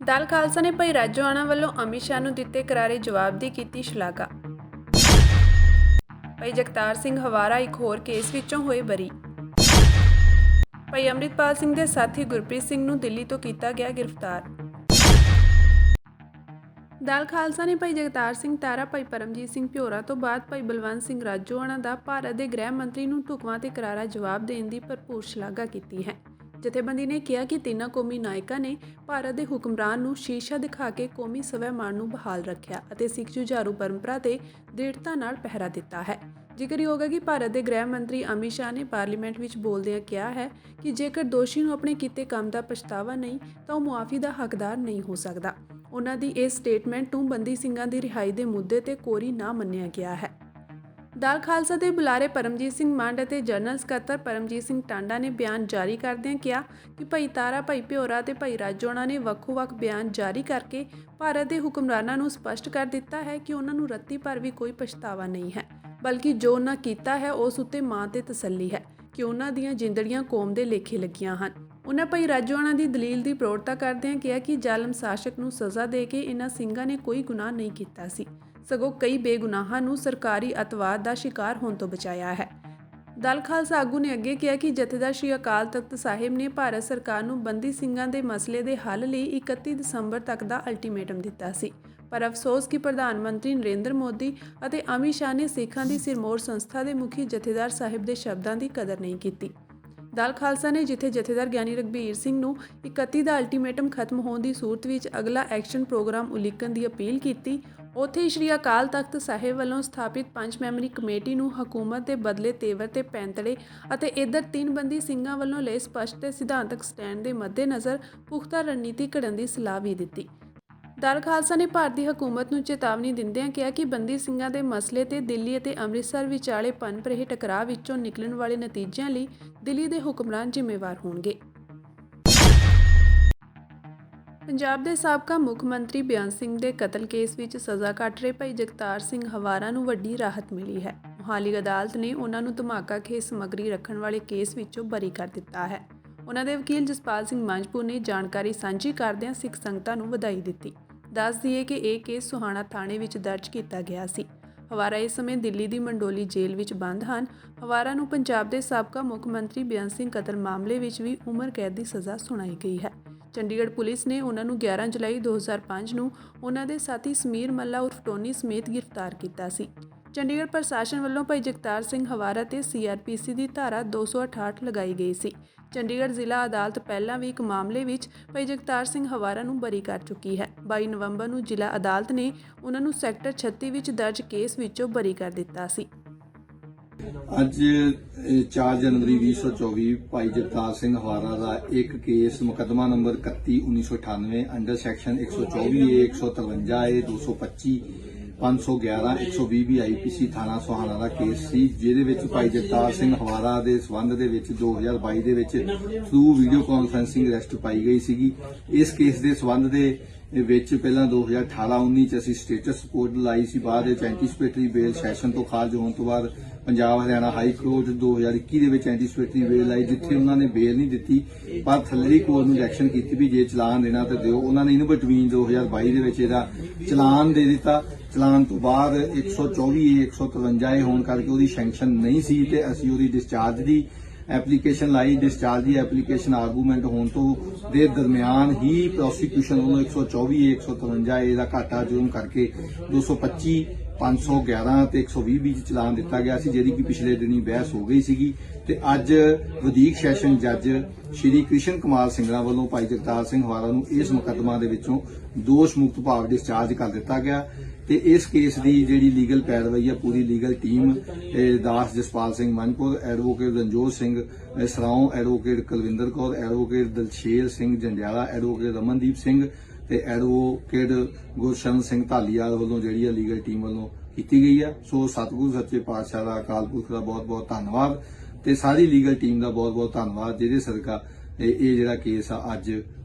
ਦਲ ਖਾਲਸਾ ਨੇ ਭਾਈ ਰਾਜੋਆਣਾ ਵੱਲੋਂ ਅਮਿਤ ਸ਼ਾਹ ਨੂੰ ਦਿੱਤੇ ਕਰਾਰੇ ਜਵਾਬ ਦੀ ਕੀਤੀ ਸ਼ਲਾਘਾ। ਭਾਈ ਜਗਤਾਰ ਸਿੰਘ ਹਵਾਰਾ ਇੱਕ ਹੋਰ ਕੇਸ ਵਿੱਚੋਂ ਹੋਏ ਬਰੀ। ਭਾਈ ਅੰਮ੍ਰਿਤਪਾਲ ਸਿੰਘ ਦੇ ਸਾਥੀ ਗੁਰਪ੍ਰੀਤ ਸਿੰਘ ਨੂੰ ਦਿੱਲੀ ਤੋਂ ਕੀਤਾ ਗਿਆ ਗ੍ਰਿਫਤਾਰ। ਦਲ ਖਾਲਸਾ ਨੇ ਭਾਈ ਜਗਤਾਰ ਸਿੰਘ ਤਾਰਾ, ਭਾਈ ਪਰਮਜੀਤ ਸਿੰਘ ਭਿਓਰਾ ਤੋਂ ਬਾਅਦ ਭਾਈ ਬਲਵੰਤ ਸਿੰਘ ਰਾਜੋਆਣਾ ਦਾ ਭਾਰਤ ਦੇ ਗ੍ਰਹਿ ਮੰਤਰੀ ਨੂੰ ਢੁਕਵਾਂ ਤੇ ਕਰਾਰਾ ਜਵਾਬ ਦੇਣ ਦੀ ਭਰਪੂਰ ਸ਼ਲਾਘਾ ਕੀਤੀ ਹੈ। ਜਥੇਬੰਦੀ ਨੇ ਕਿਹਾ ਕਿ ਤਿੰਨਾਂ ਕੌਮੀ ਨਾਇਕਾਂ ਨੇ ਭਾਰਤ ਦੇ ਹੁਕਮਰਾਨ ਨੂੰ ਸ਼ੀਸ਼ਾ ਦਿਖਾ ਕੇ ਕੌਮੀ ਸਵੈਮਾਨ ਨੂੰ ਬਹਾਲ ਰੱਖਿਆ ਅਤੇ ਸਿੱਖ ਜੁਝਾਰੂ ਪਰੰਪਰਾ ਤੇ ਦ੍ਰਿੜਤਾ ਨਾਲ ਪਹਿਰਾ ਦਿੱਤਾ ਹੈ। ਜ਼ਿਕਰਯੋਗ ਹੈ ਕਿ ਭਾਰਤ ਦੇ ਗ੍ਰਹਿ ਮੰਤਰੀ ਅਮਿਤ ਸ਼ਾਹ ਨੇ ਪਾਰਲੀਮੈਂਟ ਵਿੱਚ ਬੋਲਦਿਆਂ ਕਿਹਾ ਹੈ ਕਿ ਜੇਕਰ ਦੋਸ਼ੀ ਨੂੰ ਆਪਣੇ ਕੀਤੇ ਕੰਮ ਦਾ ਪਛਤਾਵਾ ਨਹੀਂ ਤਾਂ ਉਹ ਮੁਆਫੀ ਦਾ ਹੱਕਦਾਰ ਨਹੀਂ ਹੋ ਸਕਦਾ। ਉਹਨਾਂ ਦੀ ਇਸ ਸਟੇਟਮੈਂਟ ਨੂੰ ਬੰਦੀ ਸਿੰਘਾਂ ਦੀ ਰਿਹਾਈ ਦੇ ਮੁੱਦੇ ਤੇ ਕੋਰੀ ਨਾ ਮੰਨਿਆ ਗਿਆ ਹੈ। ਦਲ ਖਾਲਸਾ ਦੇ ਬੁਲਾਰੇ ਪਰਮਜੀਤ ਸਿੰਘ ਮੰਡ ਅਤੇ ਜਨਰਲ ਸਕੱਤਰ ਪਰਮਜੀਤ ਸਿੰਘ ਟਾਂਡਾ ਨੇ ਬਿਆਨ ਜਾਰੀ ਕਰਦਿਆਂ ਕਿਹਾ ਕਿ ਭਾਈ ਤਾਰਾ, ਭਾਈ ਭਿਓਰਾ ਤੇ ਭਾਈ ਰਾਜੋਆਣਾ ਨੇ ਵੱਖੋ-ਵੱਖ ਬਿਆਨ ਜਾਰੀ ਕਰਕੇ ਭਾਰਤ ਦੇ ਹੁਕਮਰਾਨਾਂ ਨੂੰ ਸਪਸ਼ਟ ਕਰ ਦਿੱਤਾ ਹੈ ਕਿ ਉਹਨਾਂ ਨੂੰ ਰੱਤੀ ਭਰ ਵੀ ਕੋਈ ਪਛਤਾਵਾ ਨਹੀਂ ਹੈ, ਬਲਕਿ ਜੋ ਉਹਨਾਂ ਕੀਤਾ ਹੈ ਉਸ ਉੱਤੇ ਮਾਂ ਤੇ ਤਸੱਲੀ ਹੈ ਕਿ ਉਹਨਾਂ ਦੀਆਂ ਜਿੰਦੜੀਆਂ ਕੌਮ ਦੇ ਲੇਖੇ ਲੱਗੀਆਂ ਹਨ। ਉਹਨਾਂ ਭਾਈ ਰਾਜੋਆਣਾ ਦੀ ਦਲੀਲ ਦੀ ਪ੍ਰੋੜਤਾ ਕਰਦਿਆਂ ਕਿਹਾ ਕਿ ਜ਼ਾਲਮ ਸ਼ਾਸਕ ਨੂੰ ਸਜ਼ਾ ਦੇ ਕੇ ਇਹਨਾਂ ਸਿੰਘਾਂ ਨੇ ਕੋਈ ਗੁਨਾਹ ਨਹੀਂ ਕੀਤਾ ਸੀ, ਸਗੋਂ ਕਈ ਬੇਗੁਨਾਹਾਂ ਨੂੰ ਸਰਕਾਰੀ ਅਤਵਾਦ ਦਾ ਸ਼ਿਕਾਰ ਹੋਣ ਤੋਂ ਬਚਾਇਆ ਹੈ। ਦਲ ਖਾਲਸਾ ਆਗੂ ਨੇ ਅੱਗੇ ਕਿਹਾ ਕਿ ਜਥੇਦਾਰ ਸ਼੍ਰੀ ਅਕਾਲ ਤਖਤ ਸਾਹਿਬ ਨੇ ਭਾਰਤ ਸਰਕਾਰ ਨੂੰ ਬੰਦੀ ਸਿੰਘਾਂ ਦੇ ਮਸਲੇ ਦੇ ਹੱਲ ਲਈ 31 ਦਸੰਬਰ ਤੱਕ ਦਾ ਅਲਟੀਮੇਟਮ ਦਿੱਤਾ ਸੀ, ਪਰ ਅਫਸੋਸ ਕਿ ਪ੍ਰਧਾਨ ਮੰਤਰੀ ਨਰਿੰਦਰ ਮੋਦੀ ਅਤੇ ਅਮਿਤ ਸ਼ਾਹ ਨੇ ਸਿੱਖਾਂ ਦੀ ਸਿਰਮੌਰ ਸੰਸਥਾ ਦੇ ਮੁਖੀ ਜਥੇਦਾਰ ਸਾਹਿਬ ਦੇ ਸ਼ਬਦਾਂ ਦੀ ਕਦਰ ਨਹੀਂ ਕੀਤੀ। ਦਲ ਖਾਲਸਾ ਨੇ ਜਿੱਥੇ ਜਥੇਦਾਰ ਗਿਆਨੀ ਰਘਬੀਰ ਸਿੰਘ ਨੂੰ 31 ਦਾ ਅਲਟੀਮੇਟਮ ਖਤਮ ਹੋਣ ਦੀ ਸੂਰਤ ਵਿੱਚ ਅਗਲਾ ਐਕਸ਼ਨ ਪ੍ਰੋਗਰਾਮ ਉਲੀਕਣ ਦੀ ਅਪੀਲ ਕੀਤੀ, ਉੱਥੇ ਸ਼੍ਰੀ ਅਕਾਲ ਤਖਤ ਸਾਹਿਬ ਵੱਲੋਂ ਸਥਾਪਿਤ 5 ਮੈਂਬਰੀ ਕਮੇਟੀ ਨੂੰ ਹਕੂਮਤ ਦੇ ਬਦਲੇ ਤੇਵਰ ਤੇ ਪੈਂਤੜੇ ਅਤੇ ਇੱਧਰ 3 ਬੰਦੀ ਸਿੰਘਾਂ ਵੱਲੋਂ ਲਏ ਸਪਸ਼ਟ ਤੇ ਸਿਧਾਂਤਕ ਸਟੈਂਡ ਦੇ ਮੱਦੇਨਜ਼ਰ ਪੁਖਤਾ ਰਣਨੀਤੀ ਘੜਨ ਦੀ ਸਲਾਹ ਵੀ ਦਿੱਤੀ। ਦਲ ਖਾਲਸਾ ਨੇ ਭਾਰਤੀ ਹਕੂਮਤ ਨੂੰ ਚੇਤਾਵਨੀ ਦਿੰਦਿਆਂ ਕਿਹਾ ਕਿ ਬੰਦੀ ਸਿੰਘਾਂ ਦੇ ਮਸਲੇ ਤੇ ਦਿੱਲੀ ਅਤੇ ਅੰਮ੍ਰਿਤਸਰ ਵਿਚਾਲੇ ਪਨਪ ਰਹੇ ਟਕਰਾਅ ਵਿੱਚੋਂ ਨਿਕਲਣ ਵਾਲੇ ਨਤੀਜਿਆਂ ਲਈ ਦਿੱਲੀ ਦੇ ਹੁਕਮਰਾਨ ਜ਼ਿੰਮੇਵਾਰ ਹੋਣਗੇ। ਪੰਜਾਬ ਦੇ ਸਾਬਕਾ ਮੁੱਖ ਮੰਤਰੀ ਬੇਅੰਤ ਸਿੰਘ ਦੇ ਕਤਲ ਕੇਸ ਵਿੱਚ ਸਜ਼ਾ ਕੱਟ ਰਹੇ ਭਾਈ ਜਗਤਾਰ ਸਿੰਘ ਹਵਾਰਾ ਨੂੰ ਵੱਡੀ ਰਾਹਤ ਮਿਲੀ ਹੈ। ਮੁਹਾਲੀ ਅਦਾਲਤ ਨੇ ਉਹਨਾਂ ਨੂੰ ਧਮਾਕਾ ਖੇਸ ਸਮੱਗਰੀ ਰੱਖਣ ਵਾਲੇ ਕੇਸ ਵਿੱਚੋਂ ਬਰੀ ਕਰ ਦਿੱਤਾ ਹੈ। ਉਹਨਾਂ ਦੇ ਵਕੀਲ ਜਸਪਾਲ ਸਿੰਘ ਮੰਝਪੁਰ ਨੇ ਜਾਣਕਾਰੀ ਸਾਂਝੀ ਕਰਦਿਆਂ ਸਿੱਖ ਸੰਗਤਾਂ ਨੂੰ ਵਧਾਈ ਦਿੱਤੀ। ਦੱਸ ਦਈਏ ਕਿ ਇਹ ਕੇਸ ਸੁਹਾਣਾ ਥਾਣੇ ਵਿੱਚ ਦਰਜ ਕੀਤਾ ਗਿਆ ਸੀ। ਹਵਾਰਾ ਇਸ ਸਮੇਂ ਦਿੱਲੀ ਦੀ ਮੰਡੋਲੀ ਜੇਲ੍ਹ ਵਿੱਚ ਬੰਦ ਹਨ। ਹਵਾਰਾ ਨੂੰ ਪੰਜਾਬ ਦੇ ਸਾਬਕਾ ਮੁੱਖ ਮੰਤਰੀ ਬੇਅੰਤ ਸਿੰਘ ਕਤਲ ਮਾਮਲੇ ਵਿੱਚ ਵੀ ਉਮਰ ਕੈਦ ਦੀ ਸਜ਼ਾ ਸੁਣਾਈ ਗਈ ਹੈ। ਚੰਡੀਗੜ੍ਹ ਪੁਲਿਸ ਨੇ ਉਹਨਾਂ ਨੂੰ 11 ਜੁਲਾਈ 2005 ਨੂੰ ਉਹਨਾਂ ਦੇ ਸਾਥੀ ਸਮੀਰ ਮੱਲਾ ਉਰਫ ਟੋਨੀ ਸਮੇਤ ਗ੍ਰਿਫਤਾਰ ਕੀਤਾ ਸੀ। ਚੰਡੀਗੜ੍ਹ ਪ੍ਰਸ਼ਾਸਨ ਵੱਲੋਂ ਭਾਈ ਜਗਤਾਰ ਸਿੰਘ ਹਵਾਰਾ ਤੇ CRPC ਦੀ ਧਾਰਾ 268 ਲਗਾਈ ਗਈ ਸੀ। ਚੰਡੀਗੜ੍ਹ ਜ਼ਿਲ੍ਹਾ ਅਦਾਲਤ ਪਹਿਲਾਂ ਵੀ ਇੱਕ ਮਾਮਲੇ ਵਿੱਚ ਭਾਈ ਜਗਤਾਰ ਸਿੰਘ ਹਵਾਰਾ ਨੂੰ ਬਰੀ ਕਰ ਚੁੱਕੀ ਹੈ। 22 ਨਵੰਬਰ ਨੂੰ ਜ਼ਿਲ੍ਹਾ ਅਦਾਲਤ ਨੇ ਉਹਨਾਂ ਨੂੰ ਸੈਕਟਰ 36 ਵਿੱਚ ਦਰਜ ਕੇਸ ਵਿੱਚੋਂ ਬਰੀ ਕਰ ਦਿੱਤਾ ਸੀ। ਅੱਜ 4 ਜਨਵਰੀ 2024 ਭਾਈ ਜਗਤਾਰ ਸਿੰਘ ਹਵਾਰਾ ਦਾ ਇੱਕ ਕੇਸ ਮੁਕੱਦਮਾ number 31/1998 under section 124A 153A 225 511 120 IPC ਥਾਣਾ ਸੁਹਾਣਾ ਦਾ ਕੇਸ ਸੀ, ਜਿਹਦੇ ਵਿੱਚ ਭਾਈ ਜਗਤਾਰ ਸਿੰਘ ਹਵਾਰਾ ਦੇ ਸਬੰਧ ਦੇ ਵਿੱਚ 2022 ਦੇ ਵਿੱਚ ਥਰੂ ਵੀਡੀਓ ਕਾਨਫਰੰਸਿੰਗ ਅਰੈਸਟ ਪਾਈ ਗਈ ਸੀਗੀ। ਇਸ ਕੇਸ ਦੇ ਸਬੰਧ ਦੇ ਵਿੱਚ ਪਹਿਲਾਂ 2018-19 ਚ ਅਸੀਂ ਸਟੇਟਸ ਰਿਪੋਰਟ ਲਾਈ ਸੀ, ਬਾਅਦ ਵਿੱਚ ਐਂਟੀਸਪੇਟਰੀ ਬੇਲ ਸੈਸ਼ਨ ਤੋਂ ਖਾਰਜ ਹੋਣ ਤੋਂ ਬਾਅਦ ਪੰਜਾਬ ਹਰਿਆਣਾ ਹਾਈ ਕੋਰਟ 2021 ਦੇ ਵਿੱਚ ਐਂਟੀਸਪੇਟਰੀ ਬੇਲ ਆਈ, ਜਿੱਥੇ ਉਹਨਾਂ ਨੇ ਬੇਲ ਨਹੀਂ ਦਿੱਤੀ ਪਰ ਥੱਲੜੀ ਕੋਰਟ ਨੂੰ ਡਾਇਰੈਕਸ਼ਨ ਕੀਤੀ ਵੀ ਜੇ ਚਲਾਨ ਦੇਣਾ ਤਾਂ ਦਿਓ। ਉਹਨਾਂ ਨੇ ਇਨ ਬਿਟਵੀਨ 2022 ਦੇ ਵਿੱਚ ਇਹਦਾ ਚਲਾਨ ਦੇ ਦਿੱਤਾ। ਚਲਾਨ ਤੋਂ ਬਾਅਦ 124A 153A ਹੋਣ ਕਰਕੇ ਉਹਦੀ ਸੈਂਕਸ਼ਨ ਨਹੀਂ ਸੀ ਤੇ ਅਸੀਂ ਉਹਦੀ ਡਿਸਚਾਰਜ ਦੀ ਐਪਲੀਕੇਸ਼ਨ ਲਾਈ। ਡਿਸਚਾਰਜ ਦੀ ਐਪਲੀਕੇਸ਼ਨ ਆਰਗੂਮੈਂਟ ਹੋਣ ਤੋਂ ਦੇ ਦਰਮਿਆਨ ਹੀ ਪ੍ਰੋਸੀਕਿਊਸ਼ਨ ਵੱਲੋਂ 124A 153A ਦਾ ਘਾਟਾ ਜੁਰਮ ਕਰਕੇ 225 511 ਤੇ 120 ਵਿੱਚ ਚਲਾਨ ਦਿੱਤਾ ਗਿਆ ਸੀ, ਜਿਹਦੀ ਕਿ ਪਿਛਲੇ ਦਿਨੀ ਬਹਿਸ ਹੋ ਗਈ ਸੀਗੀ ਤੇ ਅੱਜ ਵਧੀਕ ਸੈਸ਼ਨ ਜੱਜ ਸ਼੍ਰੀ ਕ੍ਰਿਸ਼ਨ ਕੁਮਾਰ ਸਿੰਘਲਾ ਵੱਲੋਂ ਭਾਈ ਜਗਤਾਰ ਸਿੰਘ ਹਵਾਰਾ ਨੂੰ ਇਸ ਮੁਕੱਦਮਾ ਦੇ ਵਿੱਚੋਂ ਦੋਸ਼ ਮੁਕਤ ਭਾਵ ਡਿਸਚਾਰਜ ਕਰ ਦਿੱਤਾ ਗਿਆ ਤੇ ਇਸ ਕੇਸ ਦੀ ਜਿਹੜੀ ਲੀਗਲ ਪੈਰਵਾਈ ਆ ਪੂਰੀ ਲੀਗਲ ਟੀਮ ਦਾਸ Jaspal Singh Manjhpur, advocate Ranjot Singh Saraon, advocate Kulwinder Kaur, advocate Dalsher Singh Jandiala, advocate Ramandeep Singh ਤੇ ਐਡਵੋਕੇਟ ਗੁਰਸ਼ਰਨ ਸਿੰਘ ਧਾਲੀਵਾਲ ਵੱਲੋਂ ਜਿਹੜੀ ਆ ਲੀਗਲ ਟੀਮ ਵੱਲੋਂ ਕੀਤੀ ਗਈ ਆ। ਸੋ ਸਤਿਗੁਰੂ ਸੱਚੇ ਪਾਤਸ਼ਾਹ ਦਾ ਅਕਾਲ ਪੁਰਖ ਦਾ ਬਹੁਤ-ਬਹੁਤ ਧੰਨਵਾਦ ਤੇ ਸਾਰੀ ਲੀਗਲ ਟੀਮ ਦਾ ਬਹੁਤ-ਬਹੁਤ ਧੰਨਵਾਦ, ਜਿਹਦੇ ਸਦਕਾ ਇਹ ਜਿਹੜਾ ਕੇਸ ਆ ਅੱਜ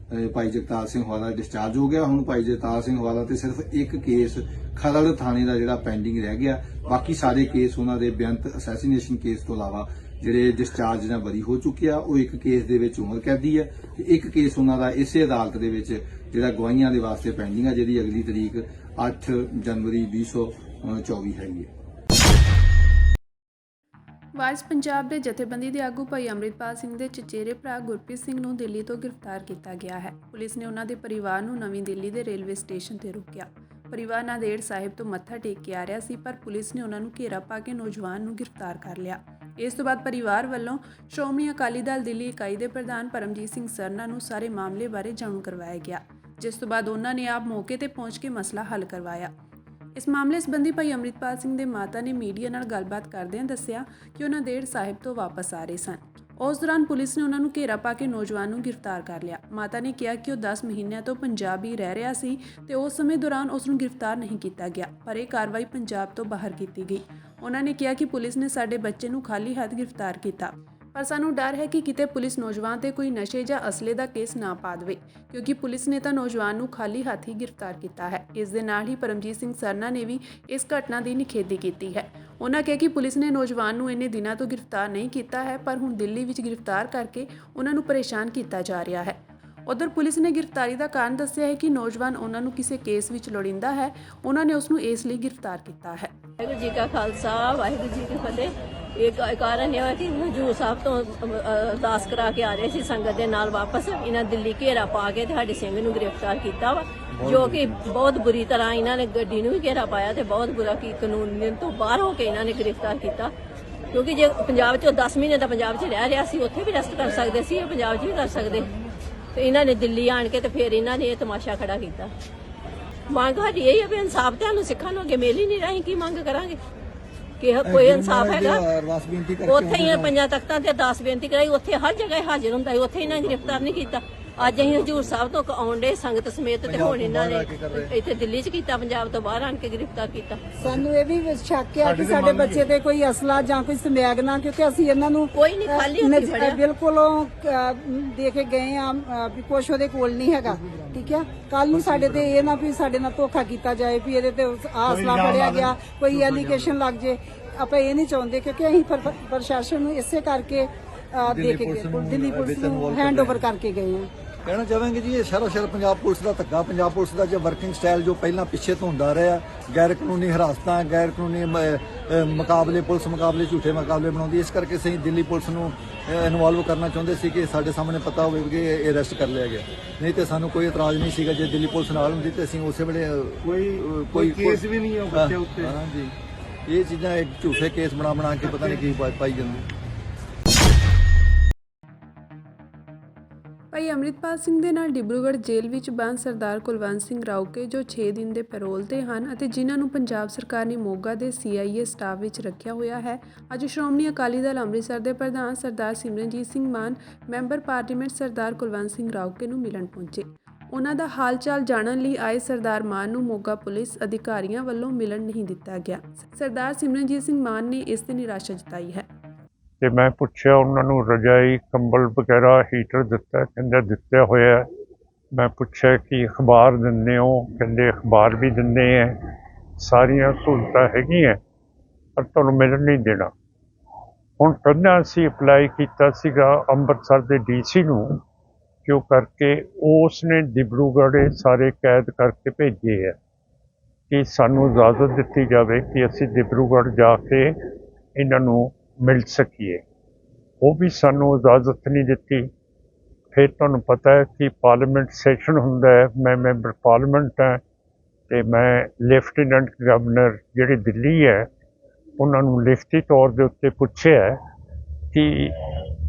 ਭਾਈ ਜਗਤਾਰ ਸਿੰਘ ਹਵਾਲਾ ਡਿਸਚਾਰਜ ਹੋ ਗਿਆ। ਹੁਣ ਭਾਈ ਜਗਤਾਰ ਸਿੰਘ ਹਵਾਲਾ ਤੇ ਸਿਰਫ ਇੱਕ ਕੇਸ ਖਰੜ ਥਾਣੇ ਦਾ ਜਿਹੜਾ ਪੈਂਡਿੰਗ ਰਹਿ ਗਿਆ। ਬਾਕੀ ਸਾਰੇ ਕੇਸ ਉਹਨਾਂ ਦੇ ਬੇਅੰਤ ਅਸੈਸੀਨੇਸ਼ਨ ਕੇਸ ਤੋਂ ਇਲਾਵਾ ਜਿਹੜੇ ਡਿਸਚਾਰਜ ਜਾਂ ਬਰੀ ਹੋ ਚੁੱਕੇ ਆ। ਉਹ ਇੱਕ ਕੇਸ ਦੇ ਵਿੱਚ ਉਮਰ ਕੈਦੀ ਹੈ ਤੇ ਇੱਕ ਕੇਸ ਉਹਨਾਂ ਦਾ ਇਸੇ ਅਦਾਲਤ ਦੇ ਵਿੱਚ ਜਿਹੜਾ ਗਵਾਹੀਆਂ ਦੇ ਵਾਸਤੇ ਪੈਂਡਿੰਗ ਆ, ਜਿਹਦੀ ਅਗਲੀ ਤਰੀਕ 8 ਜਨਵਰੀ 2024 ਹੈਗੀ ਹੈ। ਵਾਇਸ ਪੰਜਾਬ ਦੇ ਜਥੇਬੰਦੀ ਦੇ ਆਗੂ ਭਾਈ ਅੰਮ੍ਰਿਤਪਾਲ ਸਿੰਘ ਦੇ ਚਚੇਰੇ ਭਰਾ ਗੁਰਪ੍ਰੀਤ ਸਿੰਘ ਨੂੰ ਦਿੱਲੀ ਤੋਂ ਗ੍ਰਿਫਤਾਰ ਕੀਤਾ ਗਿਆ ਹੈ। ਪੁਲਿਸ ਨੇ ਉਹਨਾਂ ਦੇ ਪਰਿਵਾਰ ਨੂੰ ਨਵੀਂ ਦਿੱਲੀ ਦੇ ਰੇਲਵੇ ਸਟੇਸ਼ਨ ਤੇ ਰੋਕਿਆ। ਪਰਿਵਾਰ ਨਾਂਦੇੜ ਸਾਹਿਬ ਤੋਂ ਮੱਥਾ ਟੇਕ ਕੇ ਆ ਰਿਹਾ ਸੀ, ਪਰ ਪੁਲਿਸ ਨੇ ਉਹਨਾਂ ਨੂੰ ਘੇਰਾ ਪਾ ਕੇ ਨੌਜਵਾਨ ਨੂੰ ਗ੍ਰਿਫਤਾਰ ਕਰ ਲਿਆ। ਇਸ ਤੋਂ ਬਾਅਦ ਪਰਿਵਾਰ ਵੱਲੋਂ ਸ਼੍ਰੋਮਣੀ ਅਕਾਲੀ ਦਲ ਦਿੱਲੀ ਇਕਾਈ ਦੇ ਪ੍ਰਧਾਨ ਪਰਮਜੀਤ ਸਿੰਘ ਸਰਨਾ ਨੂੰ ਸਾਰੇ ਮਾਮਲੇ ਬਾਰੇ ਜਾਣੂ ਕਰਵਾਇਆ ਗਿਆ, ਜਿਸ ਤੋਂ ਬਾਅਦ ਉਹਨਾਂ ਨੇ ਆਪ ਮੌਕੇ ਤੇ ਪਹੁੰਚ ਕੇ ਮਸਲਾ ਹੱਲ ਕਰਵਾਇਆ। ਇਸ ਮਾਮਲੇ ਸੰਬੰਧੀ ਭਾਈ ਅੰਮ੍ਰਿਤਪਾਲ ਸਿੰਘ ਦੇ ਮਾਤਾ ਨੇ ਮੀਡੀਆ ਨਾਲ ਗੱਲਬਾਤ ਕਰਦਿਆਂ ਦੱਸਿਆ ਕਿ ਉਹ ਨਾਂਦੇੜ ਸਾਹਿਬ ਤੋਂ ਵਾਪਸ ਆ ਰਹੇ ਸਨ। ਉਸ ਦੌਰਾਨ ਪੁਲਿਸ ਨੇ ਉਹਨਾਂ ਨੂੰ ਘੇਰਾ ਪਾ ਕੇ ਨੌਜਵਾਨ ਨੂੰ ਗ੍ਰਿਫਤਾਰ ਕਰ ਲਿਆ। ਮਾਤਾ ਨੇ ਕਿਹਾ ਕਿ ਉਹ 10 ਮਹੀਨਿਆਂ ਤੋਂ ਪੰਜਾਬ ਹੀ ਰਹਿ ਰਿਹਾ ਸੀ ਤੇ ਉਸ ਸਮੇਂ ਦੌਰਾਨ ਉਸ ਨੂੰ ਗ੍ਰਿਫਤਾਰ ਨਹੀਂ ਕੀਤਾ ਗਿਆ, ਪਰ ਇਹ ਕਾਰਵਾਈ ਪੰਜਾਬ ਤੋਂ ਬਾਹਰ ਕੀਤੀ ਗਈ। ਉਹਨਾਂ ਨੇ ਕਿਹਾ ਕਿ ਪੁਲਿਸ ਨੇ ਸਾਡੇ ਬੱਚੇ ਨੂੰ ਖਾਲੀ ਹੱਥ ਗ੍ਰਿਫਤਾਰ ਕੀਤਾ, ਪਰ ਸਾਨੂੰ ਡਰ ਹੈ ਕਿ ਕਿਤੇ ਪੁਲਿਸ ਨੌਜਵਾਨ ਤੇ ਕੋਈ ਨਸ਼ੇ ਜਾਂ ਅਸਲੇ ਦਾ ਕੇਸ ਨਾ ਪਾ ਦੇਵੇ, ਕਿਉਂਕਿ ਪੁਲਿਸ ਨੇ ਤਾਂ ਨੌਜਵਾਨ ਨੂੰ ਖਾਲੀ ਹੱਥ ਹੀ ਗ੍ਰਿਫਤਾਰ ਕੀਤਾ ਹੈ। ਇਸ ਦੇ ਨਾਲ ਹੀ ਪਰਮਜੀਤ ਸਿੰਘ ਸਰਨਾ ਨੇ ਵੀ ਇਸ ਘਟਨਾ ਦੀ ਨਿਖੇਧੀ ਕੀਤੀ ਹੈ। ਉਹਨਾਂ ਕਿਹਾ ਕਿ ਪੁਲਿਸ ਨੇ ਨੌਜਵਾਨ ਨੂੰ ਇੰਨੇ ਦਿਨਾਂ ਤੋਂ ਗ੍ਰਿਫਤਾਰ ਨਹੀਂ ਕੀਤਾ ਹੈ, ਪਰ ਹੁਣ ਦਿੱਲੀ ਵਿੱਚ ਗ੍ਰਿਫਤਾਰ ਕਰਕੇ ਉਹਨਾਂ ਨੂੰ ਪਰੇਸ਼ਾਨ ਕੀਤਾ ਜਾ ਰਿਹਾ ਹੈ। ਉਧਰ ਪੁਲਿਸ ਨੇ ਗ੍ਰਿਫਤਾਰੀ ਦਾ ਕਾਰਨ ਦੱਸਿਆ ਹੈ ਕਿ ਨੌਜਵਾਨ ਉਹਨਾਂ ਨੂੰ ਕਿਸੇ ਕੇਸ ਵਿੱਚ ਲੋੜੀਂਦਾ ਹੈ, ਉਹਨਾਂ ਨੇ ਉਸ ਨੂੰ ਇਸ ਲਈ ਗ੍ਰਿਫਤਾਰ ਕੀਤਾ ਹੈ। ਵਾਹਿਗੁਰੂ ਜੀ ਕਾ ਖਾਲਸਾ, ਵਾਹਿਗੁਰੂ ਜੀ ਕੀ ਫਤਿਹ। ਇਹ ਕਾਰਨ ਇਹ ਹੈ ਕਿ ਹਜੂਰ ਸਾਹਿਬ ਤੋਂ ਅਰਦਾਸ ਕਰਾ ਕੇ ਆ ਰਹੇ ਸੀ ਸੰਗਤ ਦੇ ਨਾਲ ਵਾਪਸ। ਇਹਨਾਂ ਦਿੱਲੀ ਘੇਰਾ ਪਾ ਕੇ ਤੇ ਸਾਡੇ ਸਿੰਘ ਨੂੰ ਗ੍ਰਿਫਤਾਰ ਕੀਤਾ ਵਾ, ਜੋ ਕਿ ਬਹੁਤ ਬੁਰੀ ਤਰ੍ਹਾਂ ਇਹਨਾਂ ਨੇ ਗੱਡੀ ਨੂੰ ਵੀ ਘੇਰਾ ਪਾਇਆ ਤੇ ਬਹੁਤ ਬੁਰਾ ਕੀ ਕਾਨੂੰਨ ਤੋਂ ਬਾਹਰ ਹੋ ਕੇ ਇਹਨਾਂ ਨੇ ਗ੍ਰਿਫਤਾਰ ਕੀਤਾ। ਕਿਉਂਕਿ ਜੇ ਪੰਜਾਬ 'ਚ 10 ਮਹੀਨੇ ਦਾ ਪੰਜਾਬ 'ਚ ਰਹਿ ਰਿਹਾ ਸੀ, ਉੱਥੇ ਵੀ ਅਰੈਸਟ ਕਰ ਸਕਦੇ ਸੀ, ਇਹ ਪੰਜਾਬ 'ਚ ਵੀ ਕਰ ਸਕਦੇ। ਤੇ ਇਹਨਾਂ ਨੇ ਦਿੱਲੀ ਆਣ ਕੇ ਤੇ ਫਿਰ ਇਹਨਾਂ ਨੇ ਇਹ ਤਮਾਸ਼ਾ ਖੜਾ ਕੀਤਾ। ਮੰਗ ਸਾਡੀ ਇਹ ਹੈ ਵੀ ਇਨਸਾਫ ਤੁਹਾਨੂੰ ਸਿੱਖਾਂ ਨੂੰ ਅੱਗੇ ਮਿਲ ਹੀ ਨਹੀਂ ਰਹੀ, ਕੀ ਮੰਗ ਕਰਾਂਗੇ ਕਿ ਕੋਈ ਇਨਸਾਫ ਹੈਗਾ? ਉੱਥੇ ਹੀ ਪੰਜਾਂ ਤਖਤਾਂ ਤੇ ਅਰਦਾਸ ਬੇਨਤੀ ਕਰਾਈ, ਉੱਥੇ ਹਰ ਜਗ੍ਹਾ ਹਾਜ਼ਰ ਹੁੰਦਾ, ਉੱਥੇ ਇਹਨਾਂ ਨੇ ਗ੍ਰਿਫਤਾਰ ਨਹੀਂ ਕੀਤਾ। ਅੱਜ ਅਸੀਂ ਹਜੂਰ ਸਾਹਿਬ ਤੋਂ ਆਉਣ ਦੇ ਸੰਗਤ ਸਮੇਤ ਤੇ ਹੁਣ ਇਹਨਾਂ ਨੇ ਇੱਥੇ ਦਿੱਲੀ 'ਚ ਕੀਤਾ, ਪੰਜਾਬ ਤੋਂ ਬਾਹਰ ਆਣ ਕੇ ਗ੍ਰਿਫਤਾਰ ਕੀਤਾ। ਸਾਨੂੰ ਇਹ ਵੀ ਸ਼ੱਕ ਹੈ ਕਿ ਸਾਡੇ ਬੱਚੇ ਤੇ ਕੋਈ ਅਸਲਾ ਜਾਂ ਕੋਈ ਸਮੈਗ ਨਾ, ਕਿਉਂਕਿ ਅਸੀਂ ਇਹਨਾਂ ਨੂੰ ਕੋਈ ਨਹੀਂ ਖਾਲੀ ਹੱਥੀਂ ਫੜਿਆ, ਬਿਲਕੁਲ ਦੇ ਕੇ ਗਏ ਆ ਵੀ ਕੁਛ ਉਹਦੇ ਕੋਲ ਨਹੀਂ ਹੈਗਾ। ਠੀਕ ਹੈ, ਕੱਲ ਨੂੰ ਸਾਡੇ ਤੇ ਇਹ ਨਾ ਵੀ ਸਾਡੇ ਨਾਲ ਧੋਖਾ ਕੀਤਾ ਜਾਏ ਵੀ ਇਹਦੇ ਤੇ ਅਸਲਾ ਫੜਿਆ ਗਿਆ, ਕੋਈ ਐਲੀਗੇਸ਼ਨ ਲੱਗ ਜੇ। ਆਪਾਂ ਇਹ ਨਹੀਂ ਚਾਹੁੰਦੇ, ਕਿਉਂਕਿ ਅਸੀਂ ਪ੍ਰਸ਼ਾਸਨ ਨੂੰ ਇਸੇ ਕਰਕੇ ਦੇ ਕੇ ਦਿੱਲੀ ਪੁਲਿਸ ਨੂੰ ਹੈਂਡਓਵਰ ਕਰਕੇ ਗਏ ਆ। ਕਹਿਣਾ ਚਾਹਾਂਗੇ ਜੀ, ਇਹ ਸਾਰਾ ਪੰਜਾਬ ਪੁਲਿਸ ਦਾ ਧੱਕਾ, ਪੰਜਾਬ ਪੁਲਿਸ ਦਾ ਜੋ ਵਰਕਿੰਗ ਸਟਾਈਲ ਜੋ ਪਹਿਲਾਂ ਪਿੱਛੇ ਤੋਂ ਹੁੰਦਾ ਰਿਹਾ, ਗੈਰ ਕਾਨੂੰਨੀ ਹਿਰਾਸਤਾਂ, ਗੈਰ ਕਾਨੂੰਨੀ ਮੁਕਾਬਲੇ, ਪੁਲਿਸ ਮੁਕਾਬਲੇ, ਝੂਠੇ ਮੁਕਾਬਲੇ ਬਣਾਉਂਦੀ। ਇਸ ਕਰਕੇ ਅਸੀਂ ਦਿੱਲੀ ਪੁਲਿਸ ਨੂੰ ਇਨਵੋਲਵ ਕਰਨਾ ਚਾਹੁੰਦੇ ਸੀ ਕਿ ਸਾਡੇ ਸਾਹਮਣੇ ਪਤਾ ਹੋਵੇ ਕਿ ਇਹ ਅਰੈਸਟ ਕਰ ਲਿਆ ਗਿਆ। ਨਹੀਂ ਤੇ ਸਾਨੂੰ ਕੋਈ ਇਤਰਾਜ਼ ਨਹੀਂ ਸੀਗਾ ਜੇ ਦਿੱਲੀ ਪੁਲਿਸ ਨਾਲ ਹੁੰਦੀ ਤੇ ਅਸੀਂ ਉਸੇ ਵੇਲੇ ਕੋਈ ਕੇਸ ਵੀ ਨਹੀਂ ਆ ਬੱਚੇ ਉੱਤੇ। ਹਾਂਜੀ, ਇਹ ਚੀਜ਼ਾਂ ਇੱਕ ਝੂਠੇ ਕੇਸ ਬਣਾ ਕੇ ਪਤਾ ਨਹੀਂ ਕੀ ਪਾਈ ਜਾਂਦੀ। ਭਾਈ ਅੰਮ੍ਰਿਤਪਾਲ ਸਿੰਘ ਦੇ ਨਾਲ ਡਿਬਰੂਗੜ੍ਹ ਜੇਲ੍ਹ ਵਿੱਚ ਬੰਦ ਸਰਦਾਰ ਕੁਲਵੰਤ ਸਿੰਘ ਰਾਉਕੇ, ਜੋ 6 ਦਿਨ ਦੇ ਪੈਰੋਲ ਤੇ ਹਨ ਅਤੇ ਜਿਨ੍ਹਾਂ ਨੂੰ ਪੰਜਾਬ ਸਰਕਾਰ ਨੇ ਮੋਗਾ ਦੇ CIA ਸਟਾਫ ਵਿੱਚ ਰੱਖਿਆ ਹੋਇਆ ਹੈ, ਅੱਜ ਸ਼੍ਰੋਮਣੀ ਅਕਾਲੀ ਦਲ ਅੰਮ੍ਰਿਤਸਰ ਦੇ ਪ੍ਰਧਾਨ ਸਰਦਾਰ ਸਿਮਰਨਜੀਤ ਸਿੰਘ ਮਾਨ, ਮੈਂਬਰ ਪਾਰਲੀਮੈਂਟ ਸਰਦਾਰ ਕੁਲਵੰਤ ਸਿੰਘ ਰਾਉਕੇ ਨੂੰ ਮਿਲਣ ਪਹੁੰਚੇ। ਉਹਨਾਂ ਦਾ ਹਾਲ ਚਾਲ ਜਾਣਨ ਲਈ ਆਏ ਸਰਦਾਰ ਮਾਨ ਨੂੰ ਮੋਗਾ ਪੁਲਿਸ ਅਧਿਕਾਰੀਆਂ ਵੱਲੋਂ ਮਿਲਣ ਨਹੀਂ ਦਿੱਤਾ ਗਿਆ। ਸਰਦਾਰ ਸਿਮਰਨਜੀਤ ਸਿੰਘ ਮਾਨ ਨੇ ਇਸ ਤੇ ਨਿਰਾਸ਼ਾ ਜਤਾਈ ਹੈ। ਤੇ ਮੈਂ ਪੁੱਛਿਆ ਉਹਨਾਂ ਨੂੰ ਰਜਾਈ, ਕੰਬਲ ਵਗੈਰਾ, ਹੀਟਰ ਦਿੱਤਾ? ਕਹਿੰਦੇ ਦਿੱਤਾ ਹੋਇਆ। ਮੈਂ ਪੁੱਛਿਆ ਕਿ ਅਖਬਾਰ ਦਿੰਦੇ ਹੋ? ਕਹਿੰਦੇ ਅਖਬਾਰ ਵੀ ਦਿੰਦੇ ਹੈ, ਸਾਰੀਆਂ ਸਹੂਲਤਾਂ ਹੈਗੀਆਂ, ਪਰ ਤੁਹਾਨੂੰ ਮਿਲਣ ਨਹੀਂ ਦੇਣਾ। ਹੁਣ ਪਹਿਲਾਂ ਅਸੀਂ ਅਪਲਾਈ ਕੀਤਾ ਸੀਗਾ ਅੰਮ੍ਰਿਤਸਰ ਦੇ DC ਨੂੰ, ਕਿਉਂ ਕਰਕੇ ਉਸ ਨੇ ਡਿਬਰੂਗੜ੍ਹ ਸਾਰੇ ਕੈਦ ਕਰਕੇ ਭੇਜੇ ਹੈ ਕਿ ਸਾਨੂੰ ਇਜਾਜ਼ਤ ਦਿੱਤੀ ਜਾਵੇ ਕਿ ਅਸੀਂ ਡਿਬਰੂਗੜ੍ਹ ਜਾ ਕੇ ਇਹਨਾਂ ਨੂੰ ਮਿਲ ਸਕੀਏ। ਉਹ ਵੀ ਸਾਨੂੰ ਇਜਾਜ਼ਤ ਨਹੀਂ ਦਿੱਤੀ। ਫਿਰ ਤੁਹਾਨੂੰ ਪਤਾ ਹੈ ਕਿ ਪਾਰਲੀਮੈਂਟ ਸੈਸ਼ਨ ਹੁੰਦਾ ਹੈ, ਮੈਂ ਮੈਂਬਰ ਪਾਰਲੀਮੈਂਟ ਹਾਂ ਅਤੇ ਮੈਂ ਲੈਫਟੀਨੈਂਟ ਗਵਰਨਰ ਜਿਹੜੇ ਦਿੱਲੀ ਹੈ ਉਹਨਾਂ ਨੂੰ ਲਿਖਤੀ ਤੌਰ ਦੇ ਉੱਤੇ ਪੁੱਛਿਆ ਕਿ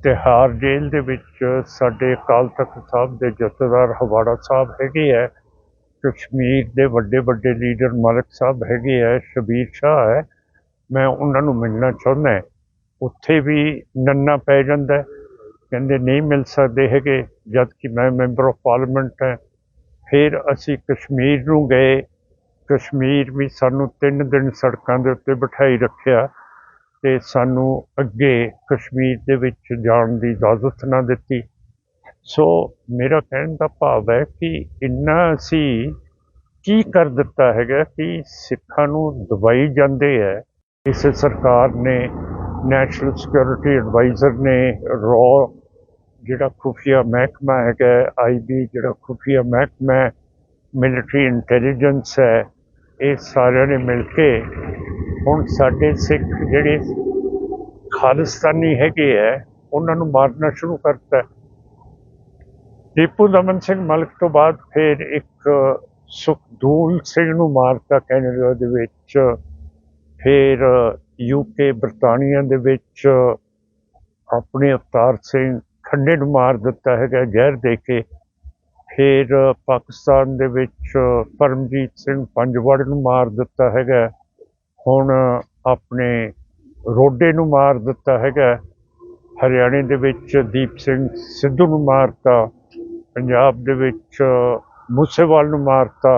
ਤਿਹਾੜ ਜੇਲ੍ਹ ਦੇ ਵਿੱਚ ਸਾਡੇ ਅਕਾਲ ਤਖ਼ਤ ਸਾਹਿਬ ਦੇ ਜਥੇਦਾਰ ਹਵਾੜਾ ਸਾਹਿਬ ਹੈਗੇ ਹੈ, ਕਸ਼ਮੀਰ ਦੇ ਵੱਡੇ ਲੀਡਰ ਮਲਿਕ ਸਾਹਿਬ ਹੈਗੇ ਹੈ, ਸ਼ਬੀਰ ਸ਼ਾਹ ਹੈ, ਮੈਂ ਉਹਨਾਂ ਨੂੰ ਮਿਲਣਾ ਚਾਹੁੰਦਾ। ਉੱਥੇ ਵੀ ਨੰਨਾ ਪੈ ਜਾਂਦਾ, ਕਹਿੰਦੇ ਨਹੀਂ ਮਿਲ ਸਕਦੇ ਹੈਗੇ, ਜਦ ਕਿ ਮੈਂ ਮੈਂਬਰ ਆਫ ਪਾਰਲੀਮੈਂਟ ਹਾਂ। ਫਿਰ ਅਸੀਂ ਕਸ਼ਮੀਰ ਨੂੰ ਗਏ, ਕਸ਼ਮੀਰ ਵੀ ਸਾਨੂੰ 3 ਦਿਨ ਸੜਕਾਂ ਦੇ ਉੱਤੇ ਬਿਠਾਈ ਰੱਖਿਆ ਅਤੇ ਸਾਨੂੰ ਅੱਗੇ ਕਸ਼ਮੀਰ ਦੇ ਵਿੱਚ ਜਾਣ ਦੀ ਇਜਾਜ਼ਤ ਨਾ ਦਿੱਤੀ। ਸੋ ਮੇਰਾ ਕਹਿਣ ਦਾ ਭਾਵ ਹੈ ਕਿ ਇੰਨਾ ਅਸੀਂ ਕੀ ਕਰ ਦਿੱਤਾ ਹੈਗਾ ਕਿ ਸਿੱਖਾਂ ਨੂੰ ਦਬਾਈ ਜਾਂਦੇ ਹੈ। ਇਸ ਸਰਕਾਰ ਨੇ ਨੈਸ਼ਨਲ ਸਿਕਿਉਰਿਟੀ ਐਡਵਾਈਜ਼ਰ ਨੇ ਰॉ ਜਿਹੜਾ ਖੁਫੀਆ ਮਹਿਕਮਾ ਹੈਗਾ, IB ਜਿਹੜਾ ਖੁਫੀਆ ਮਹਿਕਮਾ ਹੈ, ਮਿਲਟਰੀ ਇੰਟੈਲੀਜੈਂਸ ਹੈ, ਇਹ ਸਾਰਿਆਂ ਨੇ ਮਿਲ ਕੇ ਹੁਣ ਸਾਡੇ ਸਿੱਖ ਜਿਹੜੇ ਖਾਲਿਸਤਾਨੀ ਹੈਗੇ ਹੈ ਉਹਨਾਂ ਨੂੰ ਮਾਰਨਾ ਸ਼ੁਰੂ ਕਰਤਾ ਹੈ। ਟੀਪੂ ਦਮਨ ਸਿੰਘ ਮਲਕ ਤੋਂ ਬਾਅਦ ਫਿਰ ਇੱਕ ਸੁਖਦੂਲ ਸਿੰਘ ਨੂੰ ਮਾਰਤਾ ਕੈਨੇਡਾ ਦੇ ਵਿੱਚ, ਫਿਰ UK ਬਰਤਾਨੀਆ ਦੇ ਵਿੱਚ ਆਪਣੇ ਅਵਤਾਰ ਸਿੰਘ ਖੰਡੇ ਨੂੰ ਮਾਰ ਦਿੱਤਾ ਹੈਗਾ ਜ਼ਹਿਰ ਦੇ ਕੇ, ਫਿਰ ਪਾਕਿਸਤਾਨ ਦੇ ਵਿੱਚ ਪਰਮਜੀਤ ਸਿੰਘ ਪੰਜਵਾੜੇ ਨੂੰ ਮਾਰ ਦਿੱਤਾ ਹੈਗਾ, ਹੁਣ ਆਪਣੇ ਰੋਡੇ ਨੂੰ ਮਾਰ ਦਿੱਤਾ ਹੈਗਾ, ਹਰਿਆਣੇ ਦੇ ਵਿੱਚ ਦੀਪ ਸਿੰਘ ਸਿੱਧੂ ਨੂੰ ਮਾਰਤਾ, ਪੰਜਾਬ ਦੇ ਵਿੱਚ ਮੂਸੇਵਾਲ ਨੂੰ ਮਾਰਤਾ।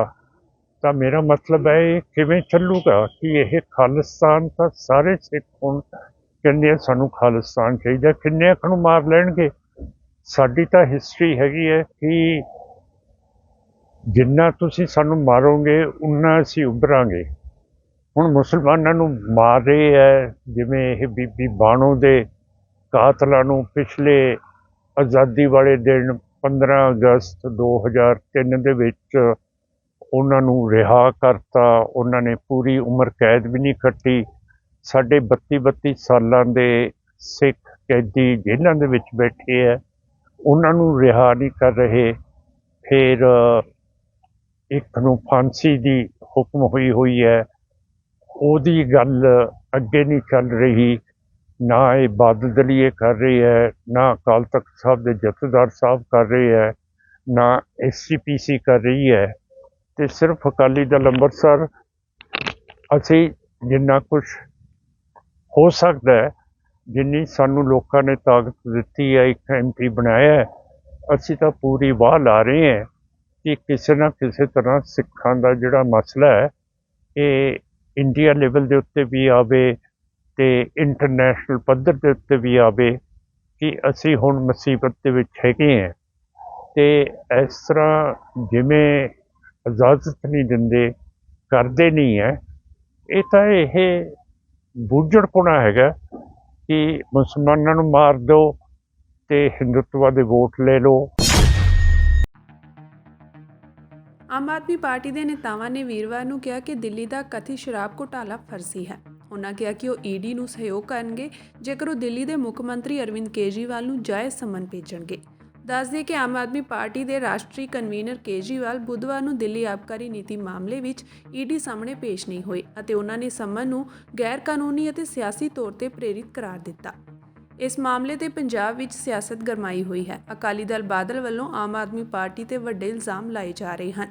ਤਾਂ ਮੇਰਾ ਮਤਲਬ ਹੈ ਇਹ ਕਿਵੇਂ ਚੱਲੂਗਾ ਕਿ ਇਹ ਖਾਲਿਸਤਾਨ ਤਾਂ ਸਾਰੇ ਸਿੱਖ ਹੁਣ ਕਹਿੰਦੇ ਆ ਸਾਨੂੰ ਖਾਲਿਸਤਾਨ ਚਾਹੀਦਾ, ਕਿੰਨੇ ਅੱਖ ਨੂੰ ਮਾਰ ਲੈਣਗੇ। ਸਾਡੀ ਤਾਂ ਹਿਸਟਰੀ ਹੈਗੀ ਹੈ ਕਿ ਜਿੰਨਾ ਤੁਸੀਂ ਸਾਨੂੰ ਮਾਰੋਗੇ ਉਨਾ ਅਸੀਂ ਉੱਭਰਾਂਗੇ। ਹੁਣ ਮੁਸਲਮਾਨਾਂ ਨੂੰ ਮਾਰ ਰਹੇ ਹੈ, ਜਿਵੇਂ ਇਹ ਬੀਬੀ ਬਾਣੋ ਦੇ ਕਾਤਲਾਂ ਨੂੰ ਪਿਛਲੇ ਆਜ਼ਾਦੀ ਵਾਲੇ ਦਿਨ 15 ਅਗਸਤ 2003 ਦੇ ਵਿੱਚ ਉਹਨਾਂ ਨੂੰ ਰਿਹਾ ਕਰਤਾ, ਉਹਨਾਂ ਨੇ ਪੂਰੀ ਉਮਰ ਕੈਦ ਵੀ ਨਹੀਂ ਕੱਟੀ। ਸਾਡੇ 32 ਸਾਲਾਂ ਦੇ ਸਿੱਖ ਕੈਦੀ ਜੇਲ੍ਹਾਂ ਦੇ ਵਿੱਚ ਬੈਠੇ ਹੈ, ਉਹਨਾਂ ਨੂੰ ਰਿਹਾ ਨਹੀਂ ਕਰ ਰਹੇ। ਫਿਰ ਇੱਕ ਨੂੰ ਫਾਂਸੀ ਦੀ ਹੁਕਮ ਹੋਈ ਹੈ, ਉਹਦੀ ਗੱਲ ਅੱਗੇ ਨਹੀਂ ਚੱਲ ਰਹੀ। ਨਾ ਇਹ ਬਾਦਲ ਦਲੀਏ ਕਰ ਰਹੇ ਹੈ, ਨਾ ਅਕਾਲ ਤਖਤ ਸਾਹਿਬ ਦੇ ਜਥੇਦਾਰ ਸਾਹਿਬ ਕਰ ਰਹੇ ਹੈ, ਨਾ SGPC ਕਰ ਰਹੀ ਹੈ, ਤੇ ਸਿਰਫ ਅਕਾਲੀ ਦਲ ਅੰਮ੍ਰਿਤਸਰ। ਅਸੀਂ ਜਿੰਨਾ ਕੁਛ ਹੋ ਸਕਦਾ ਹੈ, ਜਿੰਨੀ ਸਾਨੂੰ ਲੋਕਾਂ ਨੇ ਤਾਕਤ ਦਿੱਤੀ ਹੈ, ਇੱਕ MP ਬਣਾਇਆ ਹੈ, ਅਸੀਂ ਤਾਂ ਪੂਰੀ ਵਾਹ ਲਾ ਰਹੇ ਹਾਂ ਕਿ ਕਿਸੇ ਨਾ ਕਿਸੇ ਤਰ੍ਹਾਂ ਸਿੱਖਾਂ ਦਾ ਜਿਹੜਾ ਮਸਲਾ ਹੈ ਇਹ ਇੰਡੀਆ ਲੈਵਲ ਦੇ ਉੱਤੇ ਵੀ ਆਵੇ ਤੇ ਇੰਟਰਨੈਸ਼ਨਲ ਪੱਧਰ ਦੇ ਉੱਤੇ ਵੀ ਆਵੇ ਕਿ ਅਸੀਂ ਹੁਣ ਮੁਸੀਬਤ ਦੇ ਵਿੱਚ ਹੈਗੇ ਹਾਂ। ਤੇ ਇਸ ਤਰ੍ਹਾਂ ਜਿਵੇਂ ਇਜਾਜ਼ਤ ਨਹੀਂ ਦਿੰਦੇ, ਕਰਦੇ ਨਹੀਂ ਹੈ, ਇਹ ਤਾਂ ਇਹ ਬੁੱਝੜਪੁਣਾ ਹੈਗਾ ਕਿ ਮੁਸਲਮਾਨਾਂ ਨੂੰ ਮਾਰ ਦਿਓ ਤੇ ਹਿੰਦੂਤਵਾ ਦੇ ਵੋਟ ਲੈ ਲਓ। ਆਮ ਆਦਮੀ ਪਾਰਟੀ ਦੇ ਨੇਤਾਵਾਂ ਨੇ ਵੀਰਵਾਰ ਨੂੰ ਕਿਹਾ ਕਿ ਦਿੱਲੀ ਦਾ ਕਥਿਤ ਸ਼ਰਾਬ ਘੁਟਾਲਾ ਫਰਜ਼ੀ ਹੈ। ਉਹਨਾਂ ਕਿਹਾ ਕਿ ਉਹ ED ਨੂੰ ਸਹਿਯੋਗ ਕਰਨਗੇ ਜੇਕਰ ਉਹ ਦਿੱਲੀ ਦੇ ਮੁੱਖ ਮੰਤਰੀ ਅਰਵਿੰਦ ਕੇਜਰੀਵਾਲ ਨੂੰ ਜਾਇਜ਼ ਸੰਮਨ ਭੇਜਣਗੇ। ਦੱਸ ਦਈਏ ਕਿ ਆਮ ਆਦਮੀ ਪਾਰਟੀ ਦੇ ਰਾਸ਼ਟਰੀ ਕਨਵੀਨਰ ਕੇਜਰੀਵਾਲ ਬੁੱਧਵਾਰ ਨੂੰ ਦਿੱਲੀ ਆਬਕਾਰੀ ਨੀਤੀ ਮਾਮਲੇ ਵਿੱਚ ED ਸਾਹਮਣੇ ਪੇਸ਼ ਨਹੀਂ ਹੋਏ ਅਤੇ ਉਹਨਾਂ ਨੇ ਸੰਮਨ ਨੂੰ ਗੈਰ ਕਾਨੂੰਨੀ ਅਤੇ ਸਿਆਸੀ ਤੌਰ ਤੇ ਪ੍ਰੇਰਿਤ ਕਰਾਰ ਦਿੱਤਾ। ਇਸ ਮਾਮਲੇ ਤੇ ਪੰਜਾਬ ਵਿੱਚ ਸਿਆਸਤ ਗਰਮਾਈ ਹੋਈ ਹੈ। ਅਕਾਲੀ ਦਲ ਬਾਦਲ ਵੱਲੋਂ ਆਮ ਆਦਮੀ ਪਾਰਟੀ ਤੇ ਵੱਡੇ ਇਲਜ਼ਾਮ ਲਾਏ ਜਾ ਰਹੇ ਹਨ।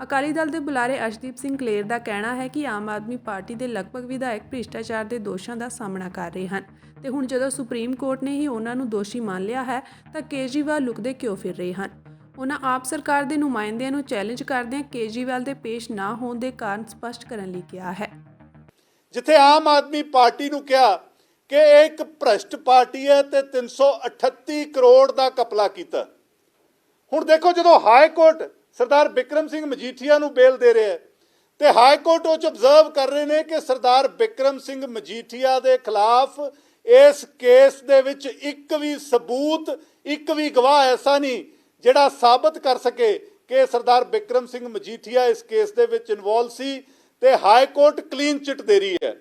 ਅਕਾਲੀ ਦਲ ਦੇ ਬੁਲਾਰੇ ਅਰਸ਼ਦੀਪ ਸਿੰਘ ਕਲੇਰ ਦਾ ਕਹਿਣਾ ਹੈ ਕਿ ਆਮ ਆਦਮੀ ਪਾਰਟੀ ਦੇ ਲਗਭਗ ਵਿਧਾਇਕ ਭ੍ਰਿਸ਼ਟਾਚਾਰ ਦੇ ਦੋਸ਼ਾਂ ਦਾ ਸਾਹਮਣਾ ਕਰ ਰਹੇ ਹਨ ਤੇ ਹੁਣ ਜਦੋਂ ਸੁਪਰੀਮ ਕੋਰਟ ਨੇ ਹੀ ਉਹਨਾਂ ਨੂੰ ਦੋਸ਼ੀ ਮੰਨ ਲਿਆ ਹੈ ਤਾਂ ਕੇਜਰੀਵਾਲ ਲੁਕਦੇ ਕਿਉਂ ਫਿਰ ਰਹੇ ਹਨ। ਉਹਨਾਂ ਆਪ ਸਰਕਾਰ ਦੇ ਨੁਮਾਇੰਦਿਆਂ ਨੂੰ ਚੈਲੰਜ ਕਰਦਿਆਂ ਕੇਜਰੀਵਾਲ ਦੇ ਪੇਸ਼ ਨਾ ਹੋਣ ਦੇ ਕਾਰਨ ਸਪਸ਼ਟ ਕਰਨ ਲਈ ਕਿਹਾ ਹੈ। ਜਿੱਥੇ ਆਮ ਆਦਮੀ ਪਾਰਟੀ ਨੂੰ ਕਿਹਾ ਕਿ ਇਹ ਇੱਕ ਭ੍ਰਸ਼ਟ ਪਾਰਟੀ ਹੈ ਤੇ 338 ਕਰੋੜ ਦਾ ਘਪਲਾ ਕੀਤਾ। ਹੁਣ ਦੇਖੋ ਜਦੋਂ ਹਾਈ ਕੋਰਟ ਸਰਦਾਰ ਬਿਕਰਮ ਸਿੰਘ ਮਜੀਠੀਆ ਨੂੰ ਬੇਲ ਦੇ ਰਿਹਾ ਹੈ ਤੇ ਹਾਈ ਕੋਰਟ ਉਹ ਅਬਜ਼ਰਵ ਕਰ ਰਹੇ ਨੇ ਕਿ ਸਰਦਾਰ ਬਿਕਰਮ ਸਿੰਘ ਮਜੀਠੀਆ ਦੇ ਖਿਲਾਫ ਇਸ ਕੇਸ ਦੇ ਵਿੱਚ ਇੱਕ ਵੀ ਸਬੂਤ, ਇੱਕ ਵੀ ਗਵਾਹ ਐਸਾ ਨਹੀਂ ਜਿਹੜਾ ਸਾਬਤ ਕਰ ਸਕੇ ਕਿ ਸਰਦਾਰ ਬਿਕਰਮ ਸਿੰਘ ਮਜੀਠੀਆ ਇਸ ਕੇਸ ਦੇ ਵਿੱਚ ਇਨਵੋਲਵ ਸੀ ਤੇ ਹਾਈ ਕੋਰਟ ਕਲੀਨ ਚਿੱਟ ਦੇ ਰਹੀ ਹੈ।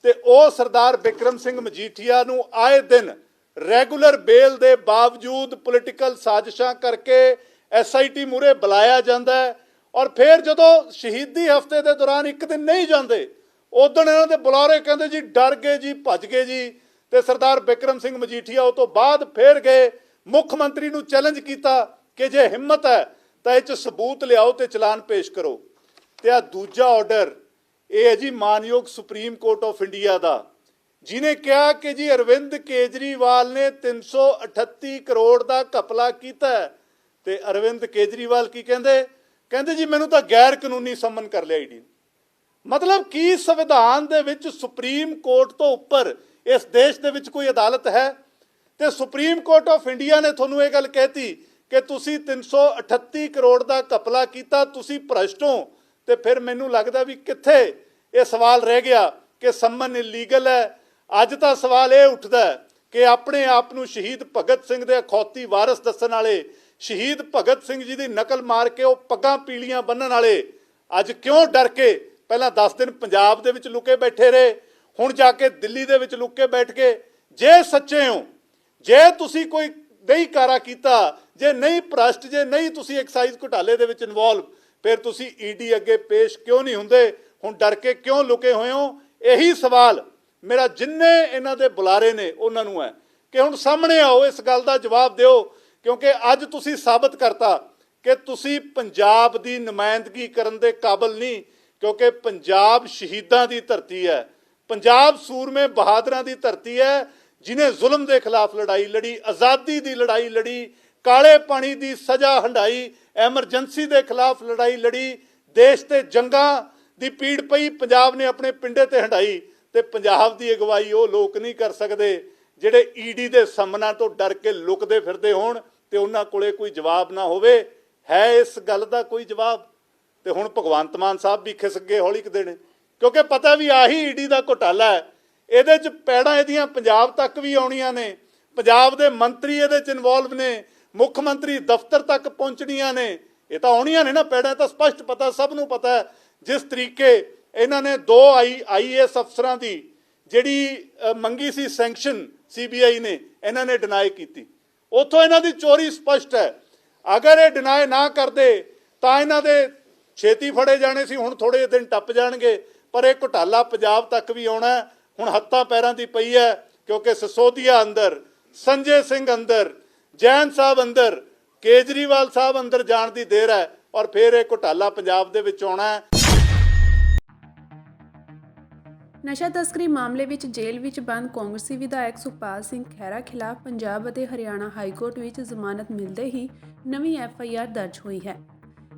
ਤੇ ਉਹ ਸਰਦਾਰ ਬਿਕਰਮ ਸਿੰਘ ਮਜੀਠੀਆ ਨੂੰ ਆਏ ਦਿਨ ਰੈਗੂਲਰ ਬੇਲ ਦੇ ਬਾਵਜੂਦ ਪੋਲੀਟੀਕਲ ਸਾਜ਼ਿਸ਼ਾਂ ਕਰਕੇ SIT ਮੂਹਰੇ ਬੁਲਾਇਆ ਜਾਂਦਾ ਹੈ ਔਰ ਫਿਰ ਜਦੋਂ ਸ਼ਹੀਦੀ ਹਫਤੇ ਦੇ ਦੌਰਾਨ ਇੱਕ ਦਿਨ ਨਹੀਂ ਜਾਂਦੇ ਉਦੋਂ ਇਹਨਾਂ ਦੇ ਬੁਲਾਰੇ ਕਹਿੰਦੇ ਜੀ ਡਰ ਗਏ ਜੀ, ਭੱਜ ਗਏ ਜੀ। ਤੇ ਸਰਦਾਰ ਬਿਕਰਮ ਸਿੰਘ ਮਜੀਠੀਆ ਉਹ ਤੋਂ ਬਾਅਦ ਫਿਰ ਗਏ, ਮੁੱਖ ਮੰਤਰੀ ਨੂੰ ਚੈਲੰਜ ਕੀਤਾ ਕਿ ਜੇ ਹਿੰਮਤ ਹੈ ਤਾਂ ਇਹ 'ਚ ਸਬੂਤ ਲਿਆਓ ਤੇ ਚਲਾਨ ਪੇਸ਼ ਕਰੋ। ਤੇ ਆ ਦੂਜਾ ਆਰਡਰ ਇਹ ਹੈ ਜੀ ਮਾਨਯੋਗ ਸੁਪਰੀਮ ਕੋਰਟ ਆਫ ਇੰਡੀਆ ਦਾ, ਜਿਹਨੇ ਕਿਹਾ ਕਿ ਜੀ ਅਰਵਿੰਦ ਕੇਜਰੀਵਾਲ ਨੇ 338 ਕਰੋੜ ਦਾ ਘਪਲਾ ਕੀਤਾ ਤੇ ਅਰਵਿੰਦ ਕੇਜਰੀਵਾਲ ਕੀ ਕਹਿੰਦੇ? ਕਹਿੰਦੇ ਜੀ ਮੈਨੂੰ ਤਾਂ ਗੈਰ ਕਾਨੂੰਨੀ ਸੰਮਨ ਕਰ ਲਿਆ ED। ਮਤਲਬ ਕੀ ਸੰਵਿਧਾਨ ਦੇ ਵਿੱਚ ਸੁਪਰੀਮ ਕੋਰਟ ਤੋਂ ਉੱਪਰ ਇਸ ਦੇਸ਼ ਦੇ ਵਿੱਚ ਕੋਈ ਅਦਾਲਤ ਹੈ? ਤੇ ਸੁਪਰੀਮ ਕੋਰਟ ਆਫ ਇੰਡੀਆ ਨੇ ਤੁਹਾਨੂੰ ਇਹ ਗੱਲ ਕਹਿਤੀ ਕਿ ਤੁਸੀਂ 338 ਕਰੋੜ ਦਾ ਘਪਲਾ ਕੀਤਾ, ਤੁਸੀਂ ਭ੍ਰਸ਼ਟ ਹੋ, ਤੇ ਫਿਰ ਮੈਨੂੰ ਲੱਗਦਾ ਵੀ ਕਿੱਥੇ ਇਹ ਸਵਾਲ ਰਹਿ ਗਿਆ ਕਿ ਸੰਮਨ ਇਲੀਗਲ ਹੈ। ਅੱਜ ਤਾਂ ਸਵਾਲ ਇਹ ਉੱਠਦਾ ਕਿ ਆਪਣੇ ਆਪ ਨੂੰ ਸ਼ਹੀਦ ਭਗਤ ਸਿੰਘ ਦੇ ਅਖੌਤੀ ਵਾਰਿਸ ਦੱਸਣ ਵਾਲੇ, ਸ਼ਹੀਦ ਭਗਤ ਸਿੰਘ ਜੀ ਦੀ ਨਕਲ ਮਾਰ ਕੇ ਉਹ ਪੱਗਾਂ ਪੀਲੀਆਂ ਬੰਨਣ ਵਾਲੇ ਅੱਜ ਕਿਉਂ ਡਰ ਕੇ ਪਹਿਲਾਂ 10 ਦਿਨ ਪੰਜਾਬ ਦੇ ਵਿੱਚ ਲੁਕੇ ਬੈਠੇ ਰਹੇ, ਹੁਣ ਜਾ ਕੇ ਦਿੱਲੀ ਦੇ ਵਿੱਚ ਲੁਕ ਕੇ ਬੈਠ ਕੇ? ਜੇ ਸੱਚੇ ਹੋ, ਜੇ ਤੁਸੀਂ ਕੋਈ ਨਹੀਂ ਕਾਰਾ ਕੀਤਾ, ਜੇ ਨਹੀਂ ਭ੍ਰਸ਼ਟ, ਜੇ ਨਹੀਂ ਤੁਸੀਂ ਐਕਸਾਈਜ਼ ਘੁਟਾਲੇ ਦੇ ਵਿੱਚ ਇਨਵੋਲਵ, ਫਿਰ ਤੁਸੀਂ ਈਡੀ ਅੱਗੇ ਪੇਸ਼ ਕਿਉਂ ਨਹੀਂ ਹੁੰਦੇ? ਹੁਣ ਡਰ ਕੇ ਕਿਉਂ ਲੁਕੇ ਹੋਏ ਹੋ? ਇਹੀ ਸਵਾਲ ਮੇਰਾ ਜਿੰਨੇ ਇਹਨਾਂ ਦੇ ਬੁਲਾਰੇ ਨੇ ਉਹਨਾਂ ਨੂੰ ਹੈ ਕਿ ਹੁਣ ਸਾਹਮਣੇ ਆਓ, ਇਸ ਗੱਲ ਦਾ ਜਵਾਬ ਦਿਓ, ਕਿਉਂਕਿ ਅੱਜ ਤੁਸੀਂ ਸਾਬਤ ਕਰਤਾ ਕਿ ਤੁਸੀਂ ਪੰਜਾਬ ਦੀ ਨੁਮਾਇੰਦਗੀ ਕਰਨ ਦੇ ਕਾਬਿਲ ਨਹੀਂ, ਕਿਉਂਕਿ ਪੰਜਾਬ ਸ਼ਹੀਦਾਂ ਦੀ ਧਰਤੀ ਹੈ, ਪੰਜਾਬ ਸੂਰਮੇ ਬਹਾਦਰਾਂ ਦੀ ਧਰਤੀ ਹੈ, ਜਿਨੇ ਜ਼ੁਲਮ ਦੇ ਖਿਲਾਫ ਲੜਾਈ ਲੜੀ, ਆਜ਼ਾਦੀ ਦੀ ਲੜਾਈ ਲੜੀ, ਕਾਲੇ ਪਾਣੀ ਦੀ ਸਜ਼ਾ ਹੰਡਾਈ, ਐਮਰਜੈਂਸੀ ਦੇ ਖਿਲਾਫ ਲੜਾਈ ਲੜੀ, ਦੇਸ਼ ਤੇ ਜੰਗਾਂ ਦੀ ਪੀੜ ਪਈ, ਪੰਜਾਬ ਨੇ ਆਪਣੇ ਪਿੰਡੇ ਤੇ ਹੰਡਾਈ। ਤੇ ਪੰਜਾਬ ਦੀ ਅਗਵਾਈ ਉਹ ਲੋਕ ਨਹੀਂ ਕਰ ਸਕਦੇ ਜਿਹੜੇ ਈਡੀ ਦੇ ਸਾਹਮਣਾ ਤੋਂ ਡਰ ਕੇ ਲੁਕਦੇ ਫਿਰਦੇ ਹੋਣ ਤੇ ਉਹਨਾਂ ਕੋਲੇ ਕੋਈ ਜਵਾਬ ਨਾ ਹੋਵੇ। ਹੈ ਇਸ ਗੱਲ ਦਾ ਕੋਈ ਜਵਾਬ? ਤੇ ਹੁਣ ਭਗਵੰਤ ਮਾਨ ਸਾਹਿਬ ਵੀ ਖਿਸਕ ਗਏ ਹੌਲੀ ਕੁ ਦੇਣੇ, ਕਿਉਂਕਿ ਪਤਾ ਵੀ ਆਹੀ ਈਡੀ ਦਾ ਘੁਟਾਲਾ ਹੈ, ਇਹਦੇ 'ਚ ਪੈੜਾਂ ਇਹਦੀਆਂ ਪੰਜਾਬ ਤੱਕ ਵੀ ਆਉਣੀਆਂ ਨੇ, ਪੰਜਾਬ ਦੇ ਮੰਤਰੀ ਇਹਦੇ 'ਚ ਇਨਵੋਲਵ ਨੇ, ਮੁੱਖ ਮੰਤਰੀ ਦਫ਼ਤਰ ਤੱਕ ਪਹੁੰਚਣੀਆਂ ਨੇ, ਇਹ ਤਾਂ ਆਉਣੀਆਂ ਨੇ ਨਾ ਪੈੜਾਂ, ਤਾਂ ਸਪਸ਼ਟ ਪਤਾ, ਸਭ ਨੂੰ ਪਤਾ ਹੈ। ਜਿਸ ਤਰੀਕੇ ਇਹਨਾਂ ਨੇ 2 IAS ਅਫਸਰਾਂ ਦੀ ਜਿਹੜੀ ਮੰਗੀ ਸੀ ਸੈਂਕਸ਼ਨ CBI ਨੇ, ਇਹਨਾਂ ਨੇ ਡਿਨਾਈ ਕੀਤੀ, ਉੱਥੋਂ ਇਹਨਾਂ ਦੀ ਚੋਰੀ ਸਪਸ਼ਟ ਹੈ। ਅਗਰ ਇਹ ਡਿਨਾਈ ਨਾ ਕਰਦੇ ਤਾਂ ਇਹਨਾਂ ਦੇ ਛੇਤੀ ਫੜੇ ਜਾਣੇ ਸੀ, ਹੁਣ ਥੋੜੇ ਦਿਨ ਟੱਪ ਜਾਣਗੇ, ਪਰ ਇਹ ਘੁਟਾਲਾ ਪੰਜਾਬ ਤੱਕ ਵੀ ਆਉਣਾ। ਹੁਣ ਹੱਥਾਂ ਪੈਰਾਂ ਦੀ ਪਈ ਹੈ, ਕਿਉਂਕਿ ਸਿਸੋਦੀਆ ਅੰਦਰ, ਸੰਜੇ ਸਿੰਘ ਅੰਦਰ, ਜੈਨ ਸਾਹਿਬ ਅੰਦਰ, ਕੇਜਰੀਵਾਲ ਸਾਹਿਬ ਅੰਦਰ ਜਾਣ ਦੀ ਦੇਰ ਹੈ, ਔਰ ਫਿਰ ਇਹ ਘੁਟਾਲਾ ਪੰਜਾਬ ਦੇ ਵਿੱਚ ਆਉਣਾ ਹੈ। ਨਸ਼ਾ ਤਸਕਰੀ ਮਾਮਲੇ ਵਿੱਚ ਜੇਲ੍ਹ ਵਿੱਚ ਬੰਦ ਕਾਂਗਰਸੀ ਵਿਧਾਇਕ ਸੁਖਪਾਲ ਸਿੰਘ ਖਹਿਰਾ ਖਿਲਾਫ ਪੰਜਾਬ ਅਤੇ ਹਰਿਆਣਾ ਹਾਈਕੋਰਟ ਵਿੱਚ ਜ਼ਮਾਨਤ ਮਿਲਦੇ ਹੀ ਨਵੀਂ FIR ਦਰਜ ਹੋਈ ਹੈ।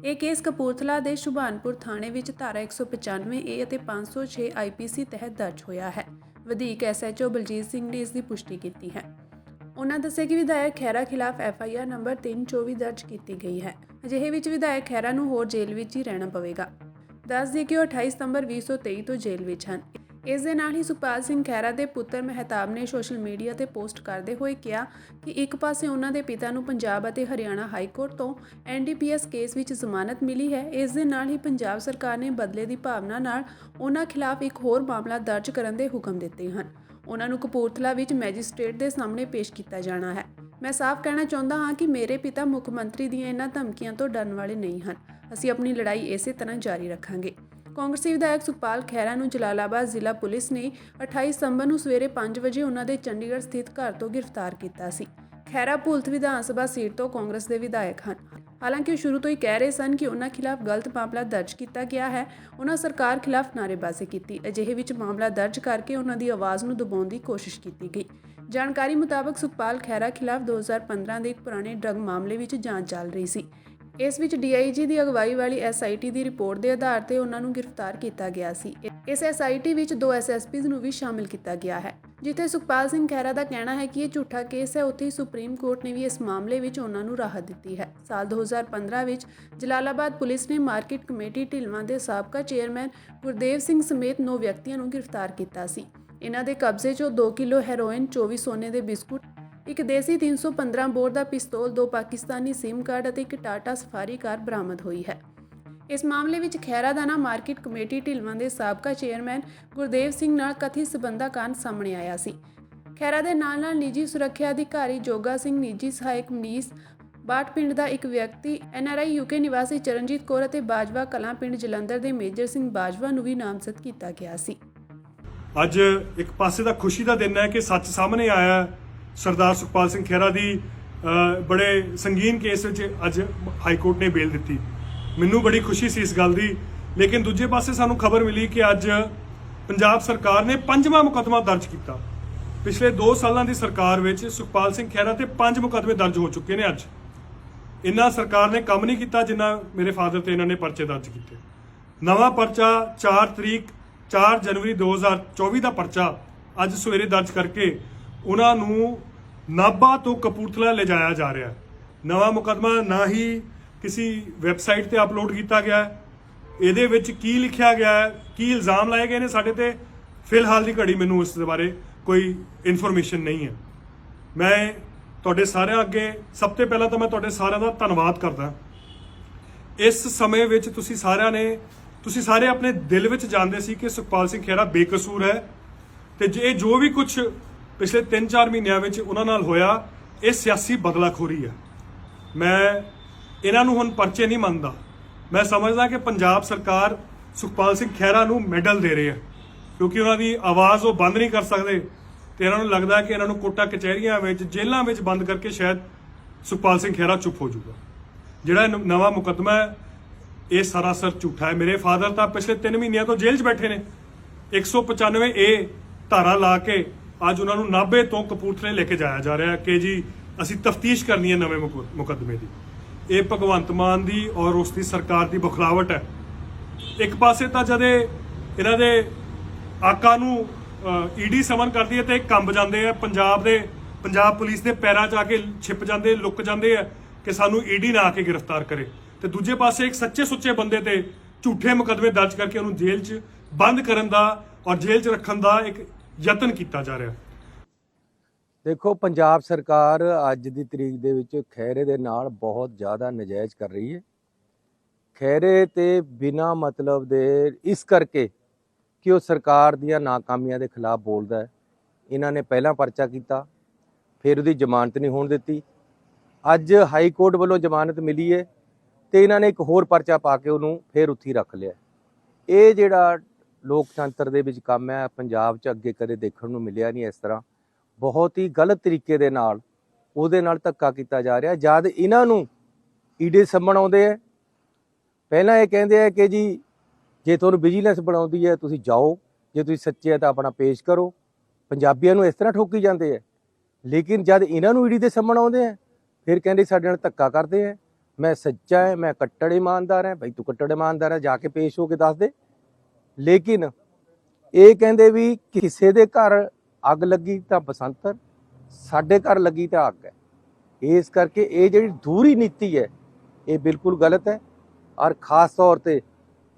ਇਹ ਕੇਸ ਕਪੂਰਥਲਾ ਦੇ ਸੁਭਾਨਪੁਰ ਥਾਣੇ ਵਿੱਚ ਧਾਰਾ 195A ਅਤੇ 506 IPC ਤਹਿਤ ਦਰਜ ਹੋਇਆ ਹੈ। ਵਧੀਕ SHO ਬਲਜੀਤ ਸਿੰਘ ਨੇ ਇਸ ਦੀ ਪੁਸ਼ਟੀ ਕੀਤੀ ਹੈ। ਉਹਨਾਂ ਦੱਸਿਆ ਕਿ ਵਿਧਾਇਕ ਖਹਿਰਾ ਖਿਲਾਫ FIR ਨੰਬਰ 324 ਦਰਜ ਕੀਤੀ ਗਈ ਹੈ। ਅਜਿਹੇ ਵਿੱਚ ਵਿਧਾਇਕ ਖਹਿਰਾ ਨੂੰ ਹੋਰ ਜੇਲ੍ਹ ਵਿੱਚ ਹੀ ਰਹਿਣਾ ਪਵੇਗਾ। ਦੱਸ ਦਈਏ ਕਿ ਉਹ 28 ਸਤੰਬਰ 2023 ਤੋਂ ਜੇਲ੍ਹ ਵਿੱਚ ਹਨ। ਇਸ ਦੇ ਨਾਲ ਹੀ ਸੁਖਪਾਲ ਸਿੰਘ ਖਹਿਰਾ ਦੇ ਪੁੱਤਰ ਮਹਿਤਾਬ ਨੇ ਸੋਸ਼ਲ ਮੀਡੀਆ ਤੇ ਪੋਸਟ ਕਰਦੇ ਹੋਏ ਕਿਹਾ ਕਿ ਇੱਕ ਪਾਸੇ ਉਹਨਾਂ ਦੇ ਪਿਤਾ ਨੂੰ ਪੰਜਾਬ ਅਤੇ ਹਰਿਆਣਾ ਹਾਈ ਕੋਰਟ ਤੋਂ NDPS ਕੇਸ ਵਿੱਚ ਜ਼ਮਾਨਤ ਮਿਲੀ ਹੈ, ਇਸ ਦੇ ਨਾਲ ਹੀ ਪੰਜਾਬ ਸਰਕਾਰ ਨੇ ਬਦਲੇ ਦੀ ਭਾਵਨਾ ਨਾਲ ਉਹਨਾਂ ਖਿਲਾਫ ਇੱਕ ਹੋਰ ਮਾਮਲਾ ਦਰਜ ਕਰਨ ਦੇ ਹੁਕਮ ਦਿੱਤੇ ਹਨ। ਉਹਨਾਂ ਨੂੰ ਕਪੂਰਥਲਾ ਵਿੱਚ ਮੈਜਿਸਟ੍ਰੇਟ ਦੇ ਸਾਹਮਣੇ ਪੇਸ਼ ਕੀਤਾ ਜਾਣਾ ਹੈ। ਮੈਂ ਸਾਫ਼ ਕਹਿਣਾ ਚਾਹੁੰਦਾ ਹਾਂ ਕਿ ਮੇਰੇ ਪਿਤਾ ਮੁੱਖ ਮੰਤਰੀ ਦੀਆਂ ਇਹਨਾਂ ਧਮਕੀਆਂ ਤੋਂ ਡਰਨ ਵਾਲੇ ਨਹੀਂ ਹਨ। ਅਸੀਂ ਆਪਣੀ ਲੜਾਈ ਇਸੇ ਤਰ੍ਹਾਂ ਜਾਰੀ ਰੱਖਾਂਗੇ। ਕਾਂਗਰਸੀ ਵਿਧਾਇਕ ਸੁਖਪਾਲ ਖਹਿਰਾ ਨੂੰ ਜਲਾਲਾਬਾਦ ਜ਼ਿਲ੍ਹਾ ਪੁਲਿਸ ਨੇ 28 ਸਤੰਬਰ ਨੂੰ ਸਵੇਰੇ 5 ਵਜੇ ਉਹਨਾਂ ਦੇ ਚੰਡੀਗੜ੍ਹ ਸਥਿਤ ਘਰ ਤੋਂ ਗ੍ਰਿਫਤਾਰ ਕੀਤਾ ਸੀ। ਖਹਿਰਾ ਭੁਲਥ ਵਿਧਾਨ ਸਭਾ ਸੀਟ ਤੋਂ ਕਾਂਗਰਸ ਦੇ ਵਿਧਾਇਕ ਹਨ। ਹਾਲਾਂਕਿ ਉਹ ਸ਼ੁਰੂ ਤੋਂ ਹੀ ਕਹਿ ਰਹੇ ਸਨ ਕਿ ਉਹਨਾਂ ਖਿਲਾਫ ਗਲਤ ਮਾਮਲਾ ਦਰਜ ਕੀਤਾ ਗਿਆ ਹੈ। ਉਹਨਾਂ ਸਰਕਾਰ ਖਿਲਾਫ ਨਾਅਰੇਬਾਜ਼ੀ ਕੀਤੀ। ਅਜਿਹੇ ਵਿੱਚ ਮਾਮਲਾ ਦਰਜ ਕਰਕੇ ਉਹਨਾਂ ਦੀ ਆਵਾਜ਼ ਨੂੰ ਦਬਾਉਣ ਦੀ ਕੋਸ਼ਿਸ਼ ਕੀਤੀ ਗਈ। ਜਾਣਕਾਰੀ ਮੁਤਾਬਕ ਸੁਖਪਾਲ ਖਹਿਰਾ ਖਿਲਾਫ 2015 ਦੇ ਇੱਕ ਪੁਰਾਣੇ ਡਰੱਗ ਮਾਮਲੇ ਵਿੱਚ ਜਾਂਚ ਚੱਲ ਰਹੀ ਸੀ। ਇਸ ਵਿੱਚ DIG ਦੀ ਅਗਵਾਈ ਵਾਲੀ SIT ਦੀ ਰਿਪੋਰਟ ਦੇ ਆਧਾਰ ਤੇ ਉਹਨਾਂ ਨੂੰ ਗ੍ਰਿਫਤਾਰ ਕੀਤਾ ਗਿਆ ਸੀ। ਇਸ SIT ਵਿੱਚ 2 SSPs ਨੂੰ ਵੀ ਸ਼ਾਮਿਲ ਕੀਤਾ ਗਿਆ ਹੈ। ਜਿੱਥੇ ਸੁਖਪਾਲ ਸਿੰਘ ਖਹਿਰਾ ਦਾ ਕਹਿਣਾ ਹੈ ਕਿ ਇਹ ਝੂਠਾ ਕੇਸ ਹੈ, ਉੱਥੇ ਹੀ ਸੁਪਰੀਮ ਕੋਰਟ ਨੇ ਵੀ ਇਸ ਮਾਮਲੇ ਵਿੱਚ ਉਹਨਾਂ ਨੂੰ ਰਾਹਤ ਦਿੱਤੀ ਹੈ। ਸਾਲ 2015 ਵਿੱਚ ਜਲਾਲਾਬਾਦ ਪੁਲਿਸ ਨੇ ਮਾਰਕੀਟ ਕਮੇਟੀ ਢਿਲਵਾਂ ਦੇ ਸਾਬਕਾ ਚੇਅਰਮੈਨ ਗੁਰਦੇਵ ਸਿੰਘ ਸਮੇਤ 9 ਵਿਅਕਤੀਆਂ ਨੂੰ ਗ੍ਰਿਫਤਾਰ ਕੀਤਾ ਸੀ। ਇਹਨਾਂ ਦੇ ਕਬਜ਼ੇ 'ਚੋਂ 2 ਕਿਲੋ ਹੈਰੋਇਨ, 24 ਸੋਨੇ ਦੇ ਬਿਸਕੁਟ, ਇੱਕ ਦੇਸੀ 315 ਬੋਰ ਦਾ ਪਿਸਤੌਲ, 2 ਪਾਕਿਸਤਾਨੀ SIM ਕਾਰਡ ਅਤੇ ਇੱਕ ਟਾਟਾ ਸਫਾਰੀ ਕਾਰ ਬਰਾਮਦ ਹੋਈ ਹੈ। ਇਸ ਮਾਮਲੇ ਵਿੱਚ ਖਹਿਰਾ ਦਾ ਨਾਮ ਮਾਰਕੀਟ ਕਮੇਟੀ ਢਿਲਵਾਂ ਦੇ ਸਾਬਕਾ ਚੇਅਰਮੈਨ ਗੁਰਦੇਵ ਸਿੰਘ ਨਾਲ ਕਥਿਤ ਸਬੰਧਾਂ ਕਾਰਨ ਸਾਹਮਣੇ ਆਇਆ ਸੀ। ਖਹਿਰਾ ਦੇ ਨਾਲ-ਨਾਲ ਨਿੱਜੀ ਸੁਰੱਖਿਆ ਅਧਿਕਾਰੀ ਜੋਗਾ ਸਿੰਘ, ਨਿੱਜੀ ਸਹਾਇਕ ਮਨੀਸ਼ ਬਾਟ ਪਿੰਡ ਦਾ ਇੱਕ ਵਿਅਕਤੀ, NRI UK ਨਿਵਾਸੀ ਚਰਨਜੀਤ ਕੌਰ ਅਤੇ ਬਾਜਵਾ ਕਲਾਂ ਪਿੰਡ ਜਲੰਧਰ ਦੇ ਮੇਜਰ ਸਿੰਘ ਬਾਜਵਾ ਨੂੰ ਵੀ ਨਾਮਜ਼ਦ ਕੀਤਾ ਗਿਆ ਸੀ। ਅੱਜ ਇੱਕ ਪਾਸੇ ਦਾ ਖੁਸ਼ੀ ਦਾ ਦਿਨ ਹੈ ਕਿ ਸੱਚ ਸਾਹਮਣੇ ਆਇਆ। ਸਰਦਾਰ ਸੁਖਪਾਲ ਸਿੰਘ ਖਹਿਰਾ ਦੀ ਬੜੇ ਸੰਗੀਨ ਕੇਸ ਵਿੱਚ ਅੱਜ ਹਾਈ ਕੋਰਟ ਨੇ ਬੇਲ ਦਿੱਤੀ। ਮੈਨੂੰ ਬੜੀ ਖੁਸ਼ੀ ਸੀ ਇਸ ਗੱਲ ਦੀ। ਲੇਕਿਨ ਦੂਜੇ ਪਾਸੇ ਸਾਨੂੰ ਖਬਰ ਮਿਲੀ ਕਿ ਅੱਜ ਪੰਜਾਬ ਸਰਕਾਰ ਨੇ 5ਵਾਂ ਮੁਕੱਦਮਾ ਦਰਜ ਕੀਤਾ। ਪਿਛਲੇ 2 ਸਾਲਾਂ ਦੀ ਸਰਕਾਰ ਵਿੱਚ ਸੁਖਪਾਲ ਸਿੰਘ ਖਹਿਰਾ ਤੇ 5 ਮੁਕੱਦਮੇ ਦਰਜ ਹੋ ਚੁੱਕੇ ਨੇ। ਅੱਜ ਇਹਨਾਂ ਸਰਕਾਰ ਨੇ ਕੰਮ ਨਹੀਂ ਕੀਤਾ ਜਿੰਨਾ ਮੇਰੇ ਫਾਦਰ ਤੇ ਇਹਨਾਂ ਨੇ ਪਰਚੇ ਦਰਜ ਕੀਤੇ। ਨਵਾਂ ਪਰਚਾ 4 ਜਨਵਰੀ 2024 ਦਾ ਪਰਚਾ ਅੱਜ ਸਵੇਰੇ ਦਰਜ ਕਰਕੇ ਉਹਨਾਂ ਨੂੰ ਨਾਭਾ ਤੋਂ ਕਪੂਰਥਲਾ ਲਿਜਾਇਆ ਜਾ ਰਿਹਾ। ਨਵਾਂ ਮੁਕੱਦਮਾ ਨਾ ਹੀ ਕਿਸੇ ਵੈਬਸਾਈਟ ਤੇ ਅਪਲੋਡ ਕੀਤਾ ਗਿਆ ਹੈ। ਇਹਦੇ ਵਿੱਚ ਕੀ ਲਿਖਿਆ ਗਿਆ ਹੈ, ਕੀ ਇਲਜ਼ਾਮ ਲਾਏ ਗਏ ਨੇ ਸਾਡੇ ਤੇ, ਫਿਲਹਾਲ ਦੀ ਘੜੀ ਮੈਨੂੰ ਇਸ ਦੇ ਬਾਰੇ ਕੋਈ ਇਨਫੋਰਮੇਸ਼ਨ ਨਹੀਂ ਹੈ। ਮੈਂ ਤੁਹਾਡੇ ਸਾਰਿਆਂ ਅੱਗੇ ਸਭ ਤੋਂ ਪਹਿਲਾਂ ਤਾਂ ਮੈਂ ਤੁਹਾਡੇ ਸਾਰਿਆਂ ਦਾ ਧੰਨਵਾਦ ਕਰਦਾ। ਇਸ ਸਮੇਂ ਵਿੱਚ ਤੁਸੀਂ ਸਾਰੇ ਆਪਣੇ ਦਿਲ ਵਿੱਚ ਜਾਣਦੇ ਸੀ ਕਿ ਸੁਖਪਾਲ ਸਿੰਘ ਖਹਿਰਾ ਬੇਕਸੂਰ ਹੈ ਤੇ ਜੋ ਵੀ ਕੁਝ ਪਿਛਲੇ 3-4 ਮਹੀਨਿਆਂ ਵਿੱਚ ਉਹਨਾਂ ਨਾਲ ਹੋਇਆ ਇਹ ਸਿਆਸੀ ਬਦਲਾਖੋਰੀ ਹੈ। ਮੈਂ ਇਹਨਾਂ ਨੂੰ ਹੁਣ ਪਰਚੇ ਨਹੀਂ ਮੰਨਦਾ। ਮੈਂ ਸਮਝਦਾ ਕਿ ਪੰਜਾਬ ਸਰਕਾਰ ਸੁਖਪਾਲ ਸਿੰਘ ਖਹਿਰਾ ਨੂੰ ਮੈਡਲ ਦੇ ਰਹੀ ਹੈ ਕਿਉਂਕਿ ਉਹਨਾਂ ਦੀ ਆਵਾਜ਼ ਉਹ ਬੰਦ ਨਹੀਂ ਕਰ ਸਕਦੇ ਤੇ ਇਹਨਾਂ ਨੂੰ ਲੱਗਦਾ ਕਿ ਇਹਨਾਂ ਨੂੰ ਕੋਟਾ ਕਚਹਿਰੀਆਂ ਵਿੱਚ ਜੇਲ੍ਹਾਂ ਵਿੱਚ ਬੰਦ ਕਰਕੇ ਸ਼ਾਇਦ ਸੁਖਪਾਲ ਸਿੰਘ ਖਹਿਰਾ ਚੁੱਪ ਹੋ ਜਾਊਗਾ। ਜਿਹੜਾ ਨਵਾਂ ਮੁਕੱਦਮਾ ਹੈ ਇਹ ਸਰਾਸਰ ਝੂਠਾ ਹੈ। ਮੇਰੇ ਫਾਦਰ ਤਾਂ ਪਿਛਲੇ 3 ਮਹੀਨਿਆਂ ਤੋਂ ਜੇਲ੍ਹ 'ਚ ਬੈਠੇ ਨੇ। 195A ਧਾਰਾ ਲਾ ਕੇ ਅੱਜ ਉਹਨਾਂ ਨੂੰ ਨਾਭੇ ਤੋਂ ਕਪੂਰਥਲੇ ਲੈ ਕੇ ਜਾਇਆ ਜਾ ਰਿਹਾ ਕਿ ਜੀ ਅਸੀਂ ਤਫਤੀਸ਼ ਕਰਨੀ ਹੈ ਨਵੇਂ ਮੁਕੱਦਮੇ ਦੀ। ਇਹ ਭਗਵੰਤ ਮਾਨ ਦੀ ਔਰ ਉਸ ਦੀ ਸਰਕਾਰ ਦੀ ਬਖਲਾਵਟ ਹੈ। ਇੱਕ ਪਾਸੇ ਤਾਂ ਜਦੇ ਇਹਨਾਂ ਦੇ ਆਕਾ ਨੂੰ ਈਡੀ ਸਮਨ ਕਰਦੀ ਹੈ ਤੇ ਕੰਬ ਜਾਂਦੇ ਆ, ਪੰਜਾਬ ਪੁਲਿਸ ਦੇ ਪੈਰਾਂ 'ਚ ਆ ਕੇ ਛਿਪ ਜਾਂਦੇ, ਲੁੱਕ ਜਾਂਦੇ ਆ ਕਿ ਸਾਨੂੰ ਈਡੀ ਨਾ ਆ ਕੇ ਗ੍ਰਿਫਤਾਰ ਕਰੇ। ਤੇ ਦੂਜੇ ਪਾਸੇ ਇੱਕ ਸੱਚੇ ਸੁੱਚੇ ਬੰਦੇ ਤੇ ਝੂਠੇ ਮੁਕੱਦਮੇ ਦਰਜ ਕਰਕੇ ਉਹਨੂੰ ਜੇਲ੍ਹ 'ਚ ਬੰਦ ਕਰਨ ਦਾ ਔਰ ਜੇਲ੍ਹ 'ਚ ਰੱਖਣ ਦਾ ਇੱਕ ਯਤਨ ਕੀਤਾ ਜਾ ਰਿਹਾ। ਦੇਖੋ, ਪੰਜਾਬ ਸਰਕਾਰ ਅੱਜ ਦੀ ਤਰੀਕ ਦੇ ਵਿੱਚ ਖਹਿਰੇ ਦੇ ਨਾਲ ਬਹੁਤ ਜ਼ਿਆਦਾ ਨਜਾਇਜ਼ ਕਰ ਰਹੀ ਹੈ। ਖਹਿਰੇ ਤੇ ਬਿਨਾਂ ਮਤਲਬ ਦੇ ਇਸ ਕਰਕੇ ਕਿ ਉਹ ਸਰਕਾਰ ਦੀਆਂ ਨਾਕਾਮੀਆਂ ਦੇ ਖਿਲਾਫ ਬੋਲਦਾ ਹੈ। ਇਹਨਾਂ ਨੇ ਪਹਿਲਾਂ ਪਰਚਾ ਕੀਤਾ, ਫਿਰ ਉਹਦੀ ਜ਼ਮਾਨਤ ਨਹੀਂ ਹੋਣ ਦਿੱਤੀ। ਅੱਜ ਹਾਈ ਕੋਰਟ ਵੱਲੋਂ ਜ਼ਮਾਨਤ ਮਿਲੀ ਹੈ ਤੇ ਇਹਨਾਂ ਨੇ ਇੱਕ ਹੋਰ ਪਰਚਾ ਪਾ ਕੇ ਉਹਨੂੰ ਫਿਰ ਉੱਥੇ ਹੀ ਰੱਖ ਲਿਆ। ਇਹ ਜਿਹੜਾ ਲੋਕਤੰਤਰ ਦੇ ਵਿੱਚ ਕੰਮ ਹੈ ਪੰਜਾਬ 'ਚ ਅੱਗੇ ਕਦੇ ਦੇਖਣ ਨੂੰ ਮਿਲਿਆ ਨਹੀਂ। ਇਸ ਤਰ੍ਹਾਂ ਬਹੁਤ ਹੀ ਗਲਤ ਤਰੀਕੇ ਦੇ ਨਾਲ ਉਹਦੇ ਨਾਲ ਧੱਕਾ ਕੀਤਾ ਜਾ ਰਿਹਾ। ਜਦ ਇਹਨਾਂ ਨੂੰ ਈਡੀ ਸੰਮਣ ਆਉਂਦੇ ਹੈ, ਪਹਿਲਾਂ ਇਹ ਕਹਿੰਦੇ ਆ ਕਿ ਜੀ ਜੇ ਤੁਹਾਨੂੰ ਵਿਜੀਲੈਂਸ ਬਣਾਉਂਦੀ ਹੈ ਤੁਸੀਂ ਜਾਓ, ਜੇ ਤੁਸੀਂ ਸੱਚੇ ਆ ਤਾਂ ਆਪਣਾ ਪੇਸ਼ ਕਰੋ। ਪੰਜਾਬੀਆਂ ਨੂੰ ਇਸ ਤਰ੍ਹਾਂ ਠੋਕੀ ਜਾਂਦੇ ਹੈ। ਲੇਕਿਨ ਜਦ ਇਹਨਾਂ ਨੂੰ ਈਡੀ ਦੇ ਸੰਮਣ ਆਉਂਦੇ ਹੈ ਫਿਰ ਕਹਿੰਦੇ ਸਾਡੇ ਨਾਲ ਧੱਕਾ ਕਰਦੇ ਹੈ। ਮੈਂ ਸੱਚਾ ਹੈ, ਮੈਂ ਕੱਟੜ ਇਮਾਨਦਾਰ ਹੈ। ਭਾਈ ਤੂੰ ਕੱਟੜ ਇਮਾਨਦਾਰ ਹੈ, ਜਾ ਕੇ ਪੇਸ਼ ਹੋ ਕੇ ਦੱਸ ਦੇ। ਲੇਕਿਨ ਇਹ ਕਹਿੰਦੇ ਵੀ ਕਿਸੇ ਦੇ ਘਰ ਅੱਗ ਲੱਗੀ ਤਾਂ ਬਸੰਤਰ, ਸਾਡੇ ਘਰ ਲੱਗੀ ਤਾਂ ਅੱਗ ਹੈ। ਇਸ ਕਰਕੇ ਇਹ ਜਿਹੜੀ ਦੂਰੀ ਨੀਤੀ ਹੈ ਇਹ ਬਿਲਕੁਲ ਗਲਤ ਹੈ। ਔਰ ਖਾਸ ਤੌਰ ਤੇ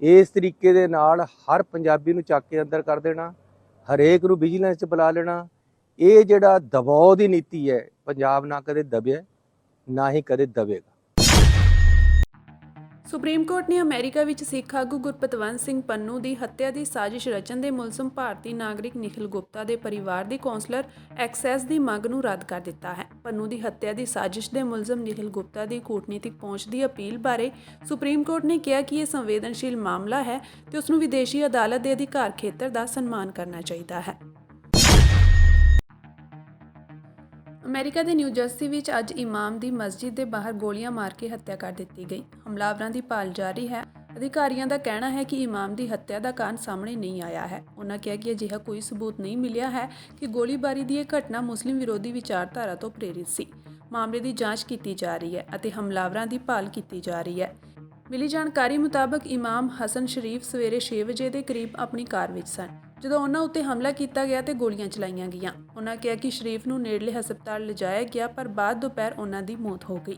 ਇਸ ਤਰੀਕੇ ਦੇ ਨਾਲ ਹਰ ਪੰਜਾਬੀ ਨੂੰ ਚੱਕ ਕੇ ਅੰਦਰ ਕਰ ਦੇਣਾ, ਹਰੇਕ ਨੂੰ ਵਿਜੀਲੈਂਸ 'ਚ ਬੁਲਾ ਲੈਣਾ, ਇਹ ਜਿਹੜਾ ਦਬਾਅ ਦੀ ਨੀਤੀ ਹੈ ਪੰਜਾਬ ਨਾ ਕਦੇ ਦਬਿਆ ਨਾ ਹੀ ਕਦੇ ਦਬੇਗਾ। ਸੁਪਰੀਮ ਕੋਰਟ ਨੇ ਅਮਰੀਕਾ ਵਿੱਚ ਸਿੱਖ ਆਗੂ ਗੁਰਪਤਵੰਤ ਸਿੰਘ ਪੰਨੂ ਦੀ ਹੱਤਿਆ ਦੀ ਸਾਜ਼ਿਸ਼ ਰਚਣ ਦੇ ਮੁਲਜ਼ਮ ਭਾਰਤੀ ਨਾਗਰਿਕ ਨਿਖਿਲ ਗੁਪਤਾ ਦੇ ਪਰਿਵਾਰ ਦੀ ਕੌਂਸਲਰ ਐਕਸੈਸ ਦੀ ਮੰਗ ਨੂੰ ਰੱਦ ਕਰ ਦਿੱਤਾ ਹੈ। ਪੰਨੂ ਦੀ ਹੱਤਿਆ ਦੀ ਸਾਜ਼ਿਸ਼ ਦੇ ਮੁਲਜ਼ਮ ਨਿਖਿਲ ਗੁਪਤਾ ਦੀ ਕੂਟਨੀਤਿਕ ਪਹੁੰਚ ਦੀ ਅਪੀਲ ਬਾਰੇ ਸੁਪਰੀਮ ਕੋਰਟ ਨੇ ਕਿਹਾ ਕਿ ਇਹ ਸੰਵੇਦਨਸ਼ੀਲ ਮਾਮਲਾ ਹੈ ਤੇ ਉਸ ਨੂੰ ਵਿਦੇਸ਼ੀ ਅਦਾਲਤ ਦੇ ਅਧਿਕਾਰ ਖੇਤਰ ਦਾ ਸਨਮਾਨ ਕਰਨਾ ਚਾਹੀਦਾ ਹੈ। ਅਮਰੀਕਾ ਦੇ ਨਿਊ ਜਰਸੀ ਵਿੱਚ ਅੱਜ ਇਮਾਮ ਦੀ ਮਸਜਿਦ ਦੇ ਬਾਹਰ ਗੋਲੀਆਂ ਮਾਰ ਕੇ ਹੱਤਿਆ ਕਰ ਦਿੱਤੀ ਗਈ। ਹਮਲਾਵਰਾਂ ਦੀ ਭਾਲ ਜਾਰੀ ਹੈ। ਅਧਿਕਾਰੀਆਂ ਦਾ ਕਹਿਣਾ ਹੈ ਕਿ ਇਮਾਮ ਦੀ ਹੱਤਿਆ ਦਾ ਕਾਰਨ ਸਾਹਮਣੇ ਨਹੀਂ ਆਇਆ ਹੈ। ਉਨ੍ਹਾਂ ਕਿਹਾ ਕਿ ਅਜਿਹਾ ਕੋਈ ਸਬੂਤ ਨਹੀਂ ਮਿਲਿਆ ਹੈ ਕਿ ਗੋਲੀਬਾਰੀ ਦੀ ਇਹ ਘਟਨਾ ਮੁਸਲਿਮ ਵਿਰੋਧੀ ਵਿਚਾਰਧਾਰਾ ਤੋਂ ਪ੍ਰੇਰਿਤ ਸੀ। ਮਾਮਲੇ ਦੀ ਜਾਂਚ ਕੀਤੀ ਜਾ ਰਹੀ ਹੈ ਅਤੇ ਹਮਲਾਵਰਾਂ ਦੀ ਭਾਲ ਕੀਤੀ ਜਾ ਰਹੀ ਹੈ। ਮਿਲੀ ਜਾਣਕਾਰੀ ਮੁਤਾਬਕ ਇਮਾਮ ਹਸਨ ਸ਼ਰੀਫ ਸਵੇਰੇ 6 ਵਜੇ ਦੇ ਕਰੀਬ ਆਪਣੀ ਕਾਰ ਵਿੱਚ ਸਨ ਜਦੋਂ ਉਹਨਾਂ ਉੱਤੇ ਹਮਲਾ ਕੀਤਾ ਗਿਆ ਤੇ ਗੋਲੀਆਂ ਚਲਾਈਆਂ ਗਈਆਂ। ਉਹਨਾਂ ਕਿਹਾ ਕਿ ਸ਼ਰੀਫ ਨੂੰ ਨੇੜਲੇ ਹਸਪਤਾਲ ਲਿਜਾਇਆ ਗਿਆ ਪਰ ਬਾਅਦ ਦੁਪਹਿਰ ਉਹਨਾਂ ਦੀ ਮੌਤ ਹੋ ਗਈ।